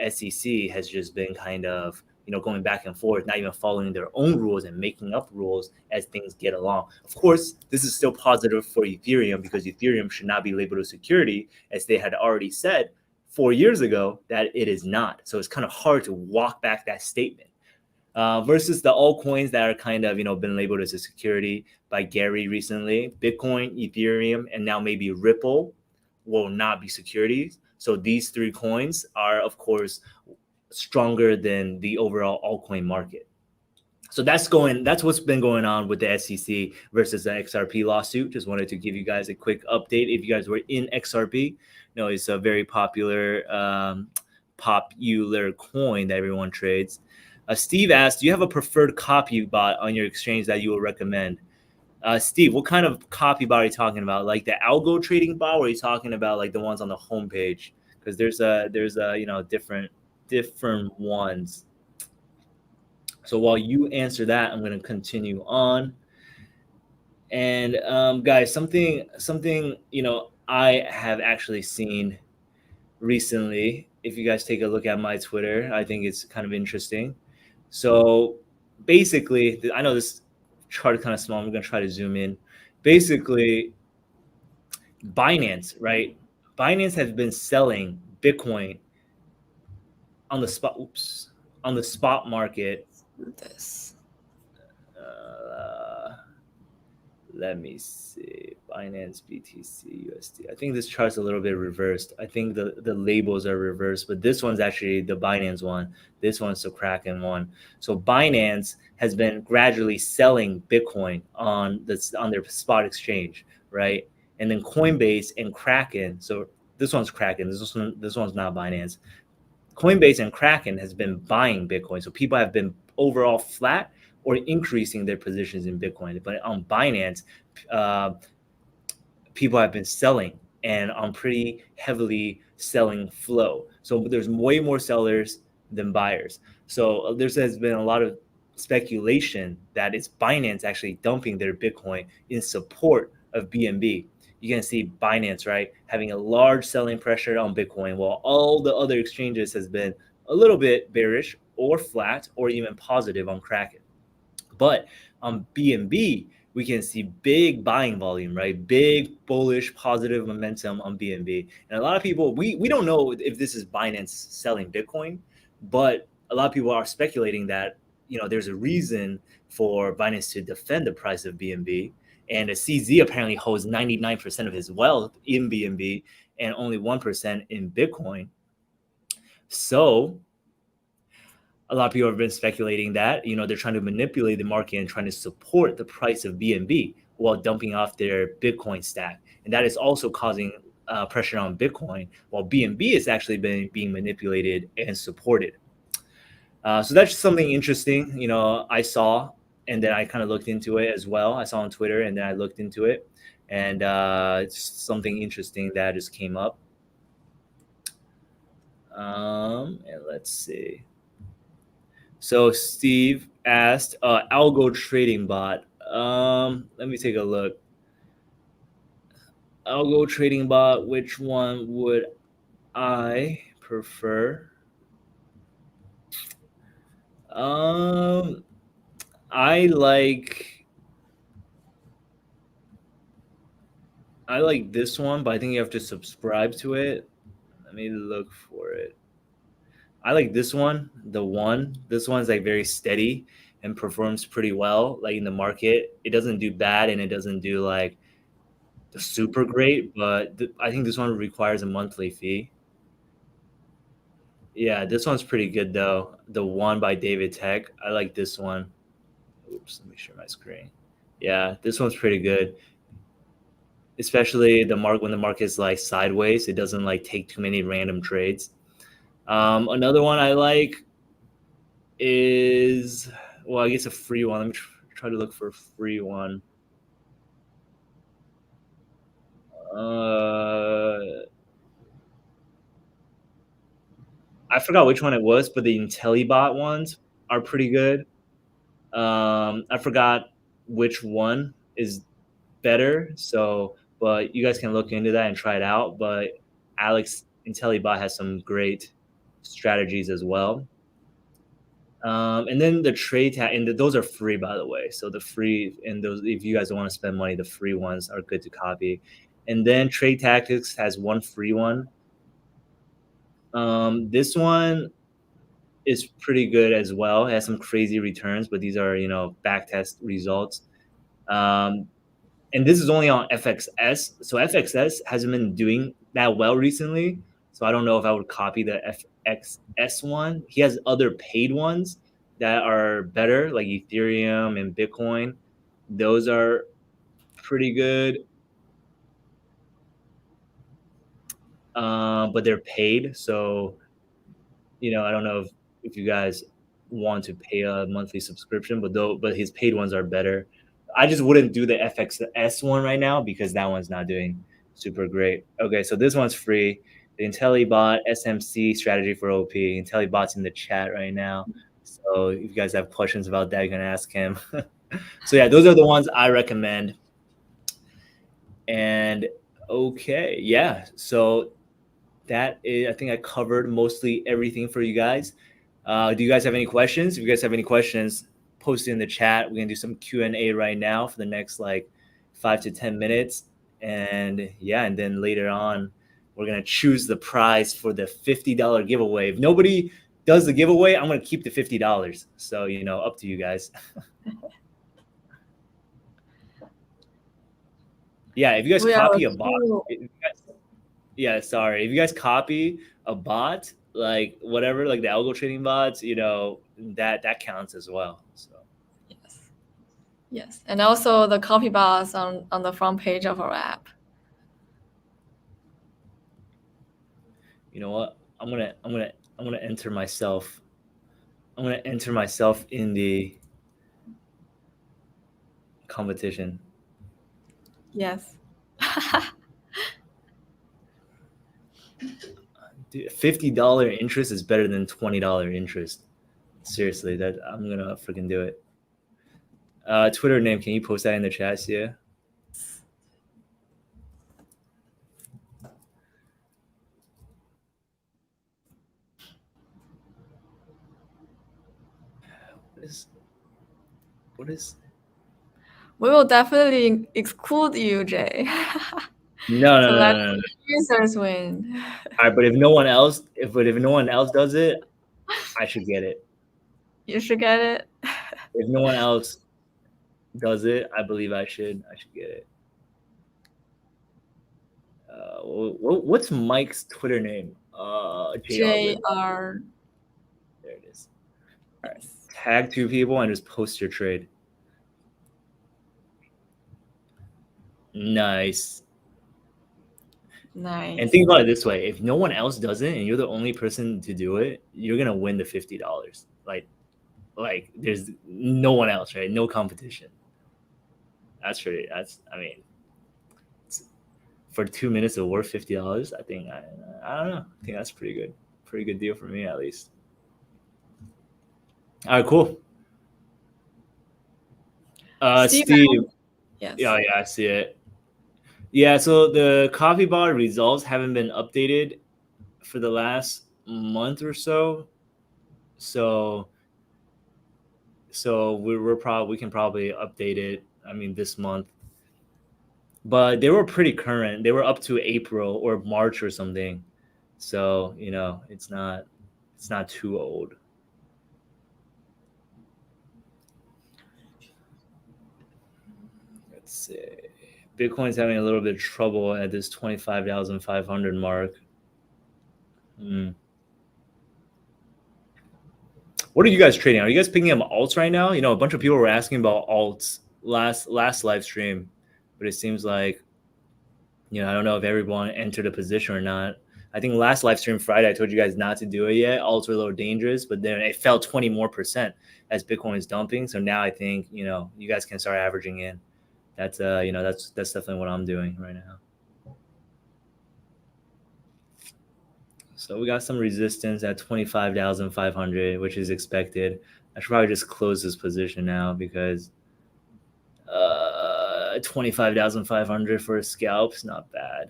Speaker 2: SEC has just been kind of going back and forth, not even following their own rules and making up rules as things get along. Of course, this is still positive for Ethereum, because Ethereum should not be labeled a security, as they had already said 4 years ago that it is not. So it's kind of hard to walk back that statement. Versus the altcoins that are kind of been labeled as a security by Gary recently. Bitcoin, Ethereum, and now maybe Ripple will not be securities. So these three coins are, of course, stronger than the overall altcoin market. So that's what's been going on with the SEC versus the XRP lawsuit. Just wanted to give you guys a quick update. If you guys were in XRP, it's a very popular coin that everyone trades. Steve asked, do you have a preferred copy bot on your exchange that you will recommend? Steve, what kind of copy bot are you talking about? Like the algo trading bot, or are you talking about like the ones on the homepage? Because there's different ones. So while you answer that, I'm going to continue on. And guys, something I have actually seen recently. If you guys take a look at my Twitter, I think it's kind of interesting. So basically, I know this chart is kind of small. I'm going to try to zoom in. Basically, Binance, right? Binance has been selling Bitcoin on the spot market.
Speaker 1: This.
Speaker 2: Let me see. Binance, BTC, USD. I think this chart's a little bit reversed. I think the labels are reversed, but this one's actually the Binance one. This one's the Kraken one. So Binance has been gradually selling Bitcoin on their spot exchange, right? And then Coinbase and Kraken. So this one's Kraken. This one's not Binance. Coinbase and Kraken has been buying Bitcoin. So people have been overall flat or increasing their positions in Bitcoin. But on Binance, people have been selling and on pretty heavily selling flow. So there's way more sellers than buyers. So there has been a lot of speculation that it's Binance actually dumping their Bitcoin in support of BNB. You can see Binance, right, having a large selling pressure on Bitcoin, while all the other exchanges has been a little bit bearish or flat or even positive on Kraken. But on BNB, we can see big buying volume, right? Big bullish positive momentum on BNB. And a lot of people, we don't know if this is Binance selling Bitcoin, but a lot of people are speculating that, you know, there's a reason for Binance to defend the price of BNB. And a CZ apparently holds 99% of his wealth in BNB and only 1% in Bitcoin. So a lot of people have been speculating that, you know, they're trying to manipulate the market and trying to support the price of BNB while dumping off their Bitcoin stack. And that is also causing pressure on Bitcoin, while BNB is actually being manipulated and supported. So that's something interesting, you know, I saw, and then I kind of looked into it as well. I saw on Twitter and then I looked into it, and it's something interesting that just came up. And let's see. So Steve asked, algo trading bot. Let me take a look. Algo trading bot, which one would I prefer? I like this one, but I think you have to subscribe to it. Let me look for it. I like this one, This one's like very steady and performs pretty well, like in the market. It doesn't do bad and it doesn't do like the super great, but I think this one requires a monthly fee. Yeah, this one's pretty good though. The one by David Tech. I like this one. Oops, let me share my screen. Yeah, this one's pretty good. Especially when the market's like sideways, it doesn't like take too many random trades. Another one I like is, well, I guess a free one. Let me try to look for a free one. I forgot which one it was, but the IntelliBot ones are pretty good. I forgot which one is better. So, but you guys can look into that and try it out. But Alex IntelliBot has some great strategies as well. And then the trade tag, and those are free, by the way. So the free, and those, if you guys don't want to spend money, the free ones are good to copy. And then Trade Tactics has one free one. This one is pretty good as well. It has some crazy returns, but these are, you know, backtest results. And this is only on FXS. So FXS hasn't been doing that well recently. So I don't know if I would copy the FXS one. He has other paid ones that are better, like Ethereum and Bitcoin. Those are pretty good. But they're paid. So, you know, I don't know if you guys want to pay a monthly subscription, but his paid ones are better. I just wouldn't do the FXS one right now because that one's not doing super great. Okay, so this one's free. The IntelliBot SMC strategy for OP. IntelliBot's in the chat right now. So if you guys have questions about that, you can ask him. So yeah, those are the ones I recommend. And okay, yeah. So that is, I think I covered mostly everything for you guys. Do you guys have any questions? If you guys have any questions, post it in the chat. We're gonna do some Q&A right now for the next like 5 to 10 minutes. And yeah, and then later on, we're gonna choose the prize for the $50 giveaway. If nobody does the giveaway, I'm gonna keep the $50. So, you know, up to you guys. Yeah, if you guys copy a bot, if you guys copy a bot, like whatever, like the algo trading bots, you know, that counts as well. So
Speaker 1: yes, and also the copy bots on the front page of our app.
Speaker 2: You know what? I'm gonna I'm gonna enter myself. I'm gonna enter myself in the competition.
Speaker 1: Yes.
Speaker 2: Dude, $50 interest is better than $20 interest. Seriously, that I'm gonna freaking do it. Twitter name, can you post that in the chat? Yeah. What is?
Speaker 1: We will definitely exclude you, Jay.
Speaker 2: No,
Speaker 1: So
Speaker 2: no,
Speaker 1: let
Speaker 2: no, no, no.
Speaker 1: users win.
Speaker 2: All right, but if no one else, if no one else does it, I should get it.
Speaker 1: You should get it.
Speaker 2: If no one else does it, I believe I should get it. What's Mike's Twitter name? JR.
Speaker 1: JR.
Speaker 2: There it is. All right. Tag 2 people and just post your trade. Nice.
Speaker 1: Nice.
Speaker 2: And think about it this way: if no one else does it, and you're the only person to do it, you're gonna win the $50. Like there's no one else, right? No competition. That's really. I mean, for 2 minutes of worth $50, I think I don't know. I think that's pretty good deal for me at least. All right, cool. Steve.
Speaker 1: Yes.
Speaker 2: Yeah, I see it. Yeah, so the coffee bar results haven't been updated for the last month or so. So we can probably update it. I mean, this month. But they were pretty current. They were up to April or March or something. So, it's not too old. Let's see. Bitcoin's having a little bit of trouble at this 25,500 mark. What are you guys trading? Are you guys picking up alts right now? A bunch of people were asking about alts last live stream, but it seems like, I don't know if everyone entered a position or not. I think last live stream Friday, I told you guys not to do it yet. Alts were a little dangerous, but then it fell 20 more % as Bitcoin is dumping. So now I think, you guys can start averaging in. That's that's definitely what I'm doing right now. So we got some resistance at 25,500, which is expected. I should probably just close this position now because 25,500 for a scalp is not bad.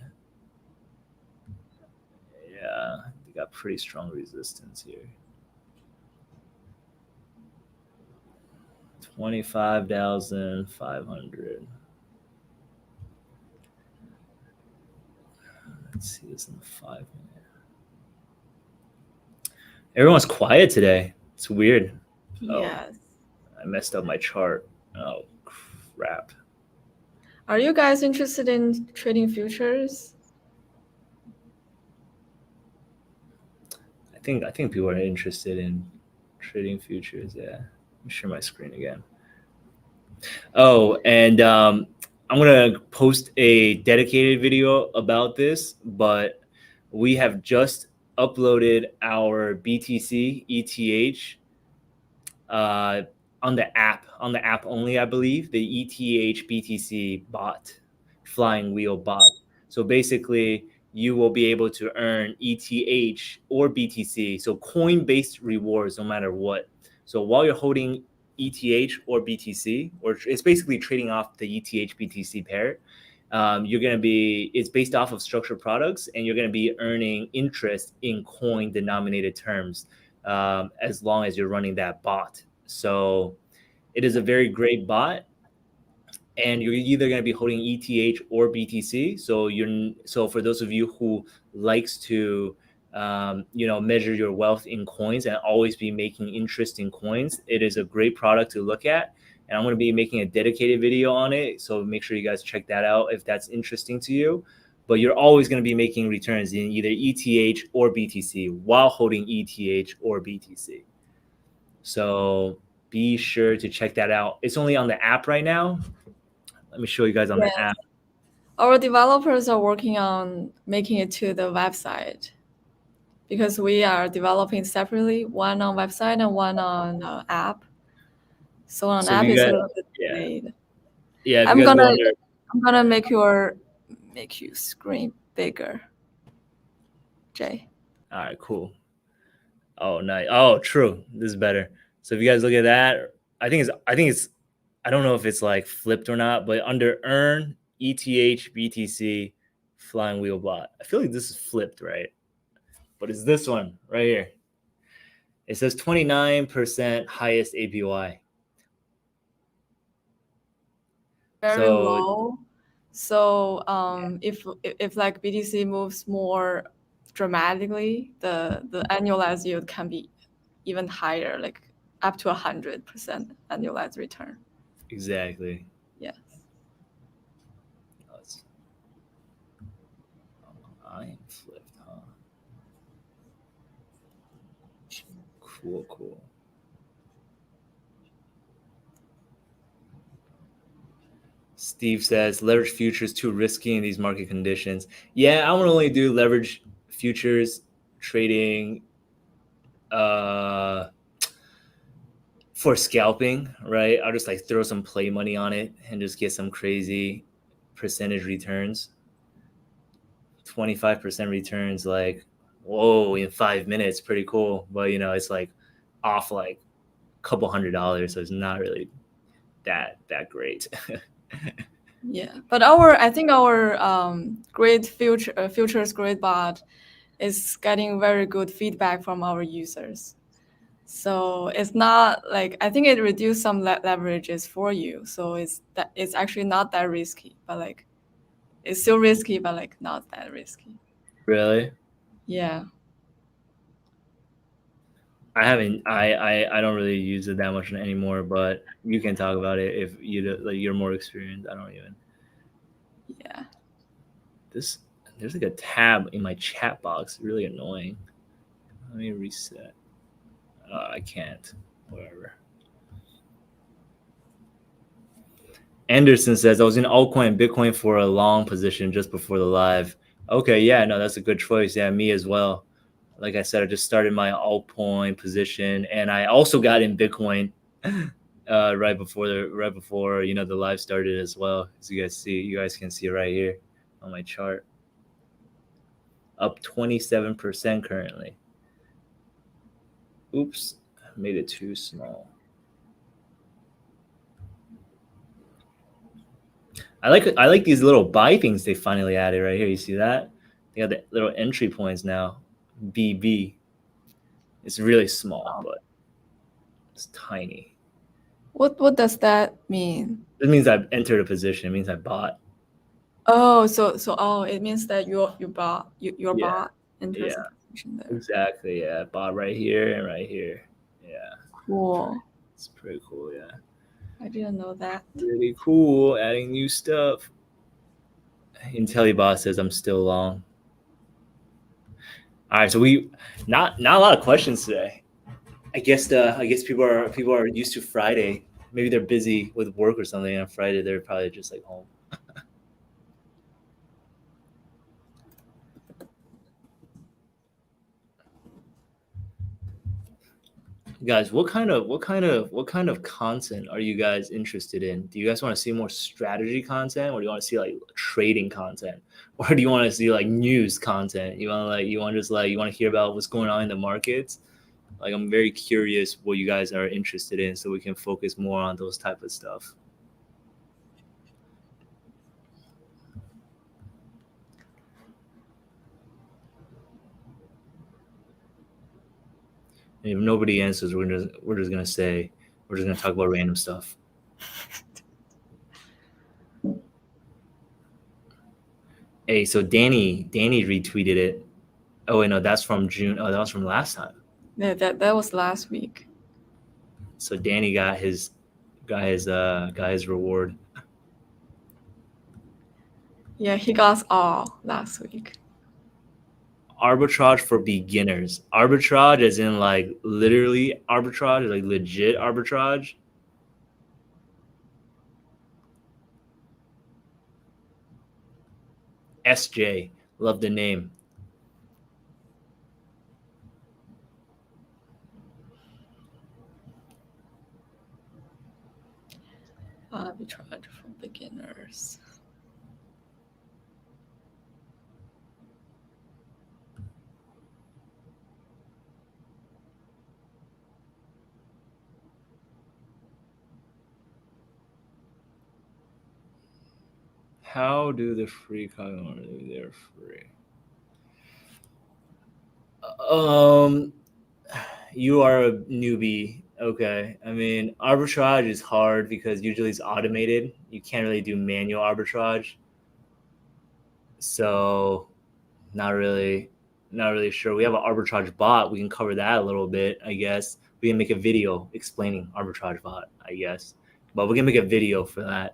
Speaker 2: Yeah, we got pretty strong resistance here. 25,500. Let's see this in the 5 minute. Everyone's quiet today. It's weird.
Speaker 1: Yes.
Speaker 2: I messed up my chart. Oh, crap.
Speaker 1: Are you guys interested in trading futures?
Speaker 2: I think people are interested in trading futures. Yeah. Let me share my screen again. Oh, and I'm gonna post a dedicated video about this, but we have just uploaded our BTC ETH on the app only, I believe, the ETH BTC bot, flying wheel bot. So basically, you will be able to earn ETH or BTC, so coin-based rewards no matter what. So while you're holding ETH or BTC, or it's basically trading off the ETH BTC pair, it's based off of structured products, and you're going to be earning interest in coin denominated terms as long as you're running that bot. So it is a very great bot, and you're either going to be holding ETH or BTC. So for those of you who likes to measure your wealth in coins and always be making interest in coins, it is a great product to look at. And I'm going to be making a dedicated video on it. So make sure you guys check that out if that's interesting to you. But you're always going to be making returns in either ETH or BTC while holding ETH or BTC. So be sure to check that out. It's only on the app right now. Let me show you guys on the app.
Speaker 1: Our developers are working on making it to the website because we are developing separately, one on website and one on app. So on
Speaker 2: So
Speaker 1: app
Speaker 2: you
Speaker 1: it's a
Speaker 2: guys,
Speaker 1: little bit
Speaker 2: yeah,
Speaker 1: delayed.
Speaker 2: yeah. If
Speaker 1: I'm
Speaker 2: you guys
Speaker 1: gonna
Speaker 2: wonder,
Speaker 1: I'm gonna make you screen bigger, Jay.
Speaker 2: all right, cool. Oh, nice. Oh, true. This is better. So if you guys look at that, I think it's I don't know if it's like flipped or not, but under earn, ETH, BTC, flying wheel bot. I feel like this is flipped, right? But it's this one right here. It says 29% highest APY.
Speaker 1: Very
Speaker 2: So
Speaker 1: low. So if like BTC moves more dramatically, the annualized yield can be even higher, like up to 100% annualized return.
Speaker 2: exactly.
Speaker 1: Yes.
Speaker 2: I am flipped, huh? Cool. Steve says leverage futures too risky in these market conditions. Yeah, I would only do leverage futures trading for scalping, right? I'll just like throw some play money on it and just get some crazy percentage returns. 25% returns, like, whoa, in 5 minutes, pretty cool. But it's like off like a couple $100, so it's not really that great.
Speaker 1: Yeah, but I think our great futures great bot is getting very good feedback from our users. So it's not like, I think it reduced some leverages for you. So it's actually not that risky, but like it's still risky, but like not that risky.
Speaker 2: Really?
Speaker 1: Yeah.
Speaker 2: I haven't. I don't really use it that much anymore. But you can talk about it if you're more experienced. I don't even.
Speaker 1: Yeah.
Speaker 2: There's like a tab in my chat box. Really annoying. Let me reset. I can't. Whatever. Anderson says I was in altcoin and Bitcoin for a long position just before the live. Okay, yeah, no, that's a good choice. Yeah, me as well. Like I said, I just started my altcoin position, and I also got in Bitcoin right before the live started as well. As you guys can see right here on my chart, up 27% currently. Oops, I made it too small. I like these little buy things they finally added right here. You see that? They got the little entry points now. BB. It's really small, but it's tiny.
Speaker 1: What does that mean?
Speaker 2: It means I've entered a position. It means I bought.
Speaker 1: Oh, so it means that you bought your
Speaker 2: Yeah,
Speaker 1: bot enters
Speaker 2: yeah,
Speaker 1: a position there.
Speaker 2: exactly. Yeah, bought right here and right here. Yeah,
Speaker 1: Cool.
Speaker 2: it's pretty cool. Yeah,
Speaker 1: I didn't know that.
Speaker 2: really cool. Adding new stuff. IntelliBot says I'm still long. All right, so we not a lot of questions today. I guess people are used to Friday. Maybe they're busy with work or something on Friday. They're probably just like home. Guys, what kind of content are you guys interested in? Do you guys want to see more strategy content, or do you want to see like trading content, or do you want to see like news content? You want to hear about what's going on in the markets? Like, I'm very curious what you guys are interested in, so we can focus more on those type of stuff. And if nobody answers, we're just gonna talk about random stuff. Hey, so Danny retweeted it. Oh wait, no, that's from June. Oh, that was from last time.
Speaker 1: Yeah, that was last week.
Speaker 2: So Danny got his reward.
Speaker 1: Yeah, he got all last week.
Speaker 2: Arbitrage for beginners. Arbitrage as in like literally arbitrage, like legit arbitrage. SJ, love the name.
Speaker 1: Arbitrage for beginners.
Speaker 2: How do the free they're free? You are a newbie. Okay. I mean, arbitrage is hard because usually it's automated. You can't really do manual arbitrage. So not really sure. We have an arbitrage bot. We can cover that a little bit, I guess. We can make a video explaining arbitrage bot, I guess. But we can make a video for that.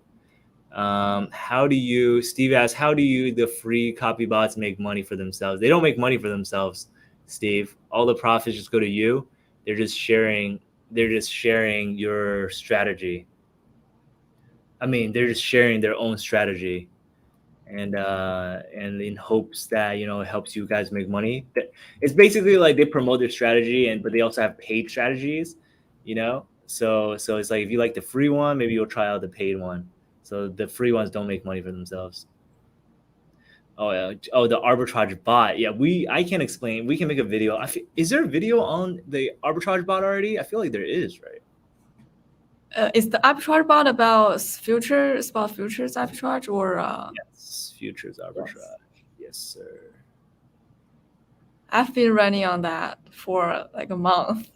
Speaker 2: Steve asked, how do the free copy bots make money for themselves? They don't make money for themselves, Steve. All the profits just go to you. They're just sharing your strategy. I mean, they're just sharing their own strategy. And in hopes that it helps you guys make money. It's basically like they promote their strategy, but they also have paid strategies, So it's like if you like the free one, maybe you'll try out the paid one. So the free ones don't make money for themselves. Oh yeah. Oh, the arbitrage bot. Yeah, I can't explain. We can make a video. Is there a video on the arbitrage bot already? I feel like there is, right?
Speaker 1: Is the arbitrage bot about futures arbitrage or?
Speaker 2: Yes, futures arbitrage. Yes, sir.
Speaker 1: I've been running on that for like a month.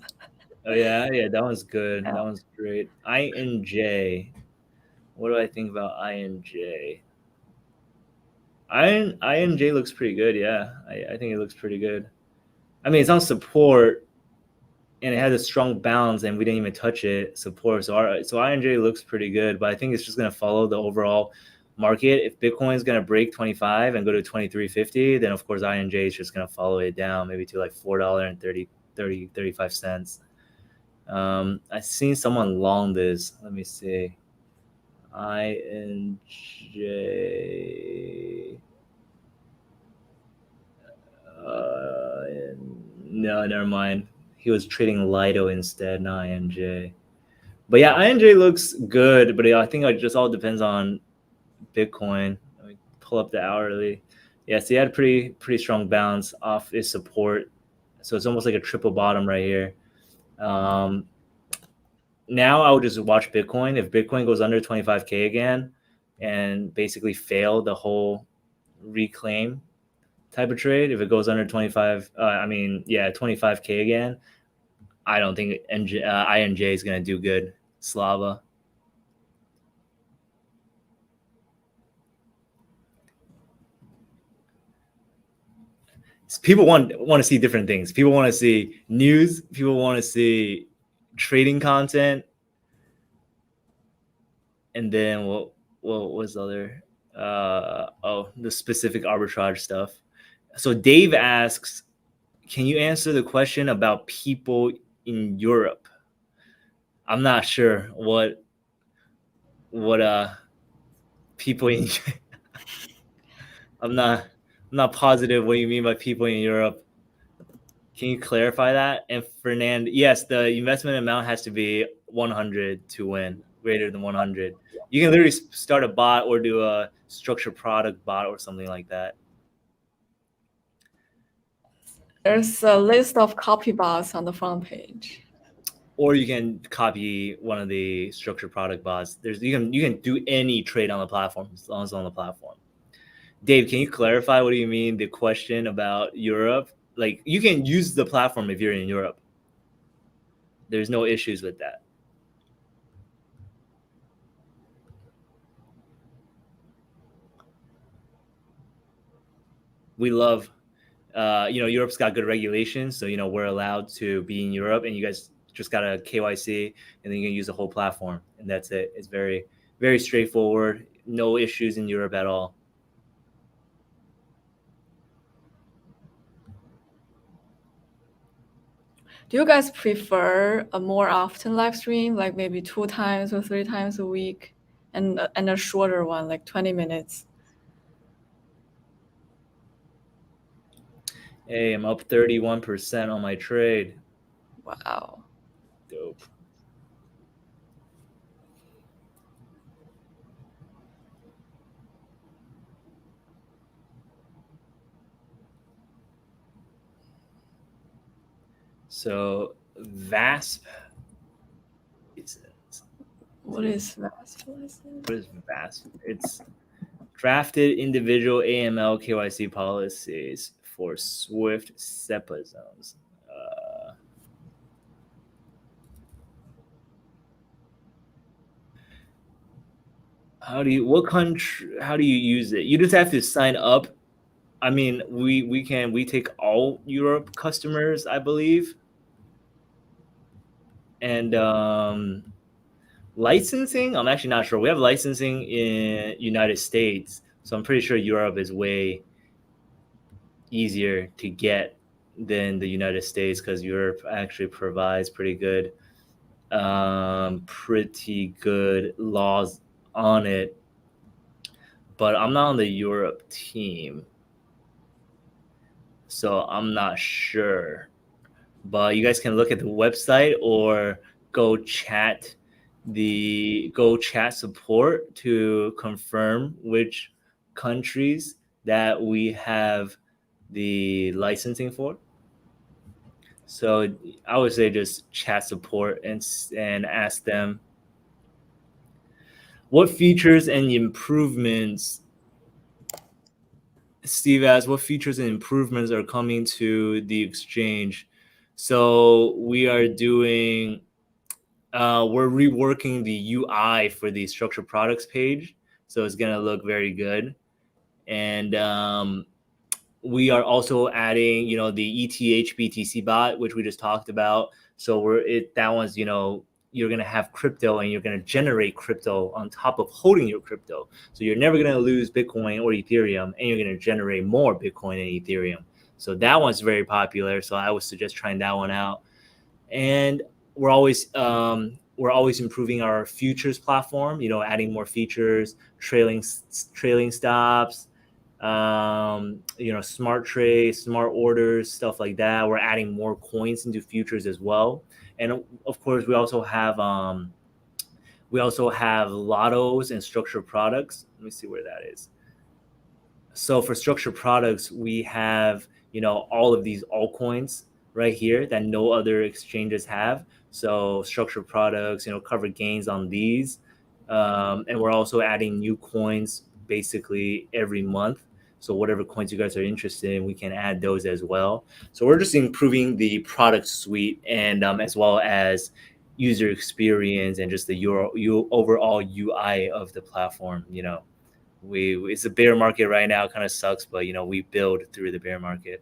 Speaker 2: Oh yeah, that one's good. That one's great. INJ. What do I think about INJ? INJ looks pretty good. Yeah, I think it looks pretty good. I mean, it's on support, and it has a strong bounce, and we didn't even touch it. Support. So INJ looks pretty good, but I think it's just gonna follow the overall market. If Bitcoin is gonna break 25 and go to 2350, then of course INJ is just gonna follow it down, maybe to like $4.35. I've seen someone long this. Let me see. INJ. No, never mind. He was trading Lido instead, not INJ. But yeah, INJ looks good, but I think it just all depends on Bitcoin. Let me pull up the hourly. Yes, he had a pretty strong bounce off his support. So it's almost like a triple bottom right here. Now I would just watch Bitcoin. If Bitcoin goes under 25K again and basically fail the whole reclaim type of trade, if it goes under 25K again, I don't think INJ is going to do good. Slava. People want to see different things. People want to see news. People want to see trading content. And then what was the other? The specific arbitrage stuff. So Dave asks, can you answer the question about people in Europe? I'm not sure what people in I'm not positive what you mean by people in Europe. Can you clarify that? And Fernand, yes, the investment amount has to be 100 to win, greater than 100. You can literally start a bot or do a structured product bot or something like that.
Speaker 1: There's a list of copy bots on the front page.
Speaker 2: Or you can copy one of the structured product bots. You can do any trade on the platform as long as it's on the platform. Dave, can you clarify what do you mean the question about Europe? Like you can use the platform if you're in Europe. There's no issues with that. We love, Europe's got good regulations. So, we're allowed to be in Europe and you guys just got a KYC and then you can use the whole platform. And that's it. It's very, very straightforward. No issues in Europe at all.
Speaker 1: Do you guys prefer a more often live stream, like maybe 2 times or 3 times a week, and a shorter one, like 20 minutes?
Speaker 2: Hey, I'm up 31% on my trade.
Speaker 1: Wow.
Speaker 2: Dope. So VASP.
Speaker 1: What is VASP?
Speaker 2: What is VASP? It's drafted individual AML KYC policies for Swift SEPA zones. How do you use it? You just have to sign up. I mean, we take all Europe customers, I believe. And licensing, I'm actually not sure. We have licensing in United States, so I'm pretty sure Europe is way easier to get than the United States, because Europe actually provides pretty good laws on it. But I'm not on the Europe team, so I'm not sure. But you guys can look at the website or go chat support to confirm which countries that we have the licensing for. So I would say just chat support and ask them what features and improvements. Steve asked, what features and improvements are coming to the exchange? So we are doing, we're reworking the UI for the structured products page. So it's going to look very good. And we are also adding, the ETH BTC bot, which we just talked about. So that one's, you're going to have crypto and you're going to generate crypto on top of holding your crypto. So you're never going to lose Bitcoin or Ethereum, and you're going to generate more Bitcoin and Ethereum. So that one's very popular. So I would suggest trying that one out. And we're always improving our futures platform, adding more features, trailing stops, smart trades, smart orders, stuff like that. We're adding more coins into futures as well. And of course, we also have lottos and structured products. Let me see where that is. So for structured products, we have, all of these altcoins right here that no other exchanges have. So structured products, cover gains on these. And we're also adding new coins basically every month. So whatever coins you guys are interested in, we can add those as well. So we're just improving the product suite, and as well as user experience and just the overall UI of the platform. It's a bear market right now, kind of sucks, but we build through the bear market.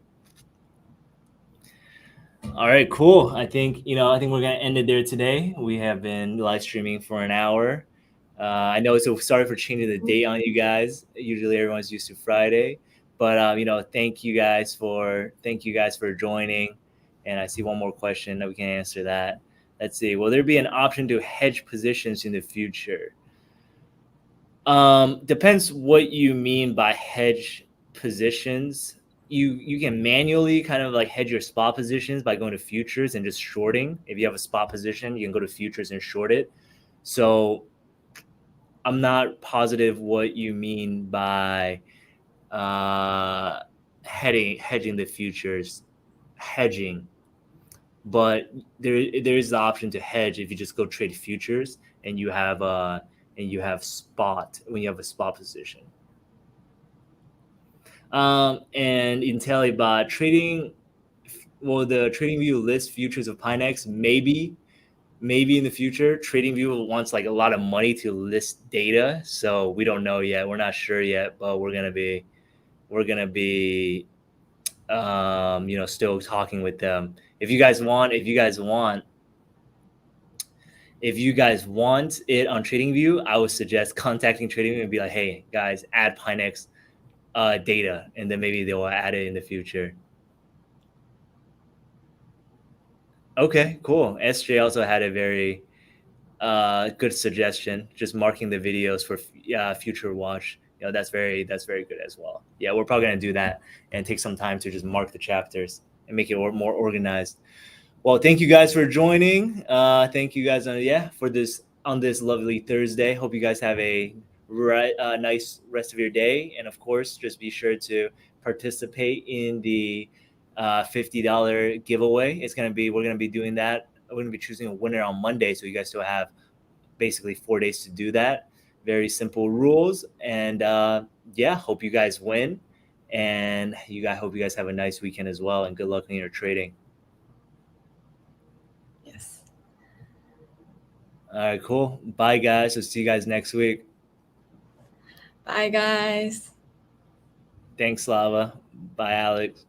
Speaker 2: All right, cool. I think we're gonna end it there today. We have been live streaming for an hour. I know it's sorry for changing the date on you guys. Usually everyone's used to Friday, but thank you guys for joining. And I see one more question that we can answer that. Let's see. Will there be an option to hedge positions in the future? Depends what you mean by hedge positions. You can manually kind of like hedge your spot positions by going to futures and just shorting. If you have a spot position, you can go to futures and short it. So I'm not positive what you mean by hedging the futures, but there is the option to hedge if you just go trade futures and you have a spot when you have a spot position. And IntelliBot trading, the TradingView list futures of Pinex? Maybe in the future. TradingView wants like a lot of money to list data, so we don't know yet. We're not sure yet, but we're gonna be still talking with them. If you guys want it on TradingView, I would suggest contacting TradingView and be like, hey guys, add Pinex data, and then maybe they will add it in the future. Okay, cool. SJ also had a very good suggestion, just marking the videos for future watch. That's very good as well. Yeah, we're probably gonna do that and take some time to just mark the chapters and make it more organized. Well, thank you guys for joining. Thank you guys on this lovely Thursday. Hope you guys have a nice rest of your day, and of course, just be sure to participate in the $50 giveaway. We're gonna be doing that. We're gonna be choosing a winner on Monday, so you guys still have basically 4 days to do that. Very simple rules, and yeah, hope you guys win, and hope you guys have a nice weekend as well, and good luck in your trading.
Speaker 1: Yes.
Speaker 2: All right, cool. Bye, guys. We'll see you guys next week.
Speaker 1: Bye, guys.
Speaker 2: Thanks, Slava. Bye, Alex.